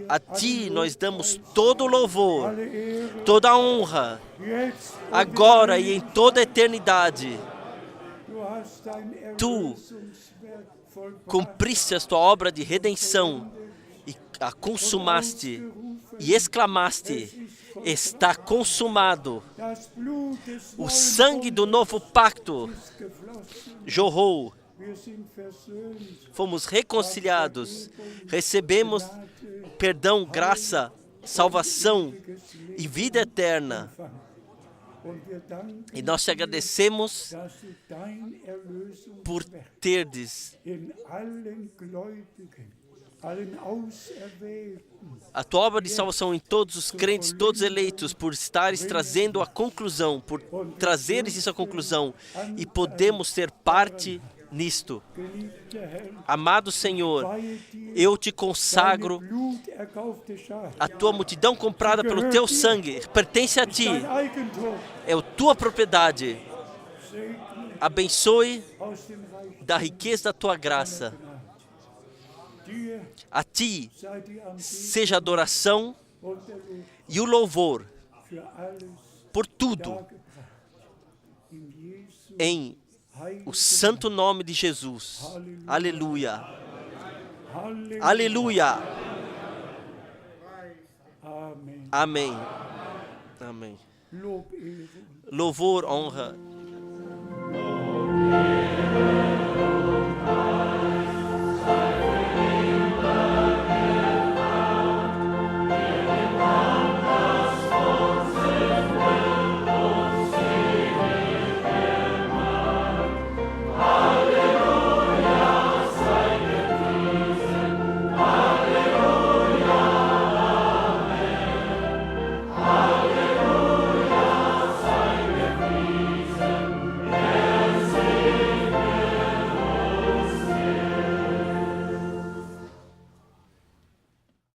A ti nós damos todo o louvor, Alle Ehre, toda a honra, jetzt, agora e em toda a eternidade. du hast dein Tu Erlösungswerk vollbracht cumpriste a tua obra de redenção e a consumaste e exclamaste: está consumado. das Blut des O neuen sangue do novo pacto Bundes geflossen. jorrou, Wir sind versöhnt. fomos reconciliados, recebemos perdão, graça, salvação e vida eterna. Und wir danken, E nós te agradecemos dass du dein por Erlösungswerk terdes in allen Gläubigen, allen Auserwählten, a tua obra de salvação em todos os crentes, todos eleitos, por estares trazendo a conclusão, por trazeres isso à conclusão e podemos ter parte nisto. geliebter Herr, Amado Senhor, weihe dir eu te deine consagro bluterkaufte Schar, a tua multidão comprada pelo teu sangue, pertence a ti, dein Eigentum, é a tua propriedade. segne Abençoe aus dem Reich da riqueza da tua graça. dir, A ti sei die Anbetung seja a adoração und der Lob e o louvor für alles por tudo, dargebracht. In Jesu em o santo nome de Jesus. Aleluia. Halleluja. Aleluia. Amen. Amém. Amém. Lob, Ehre und Louvor, honra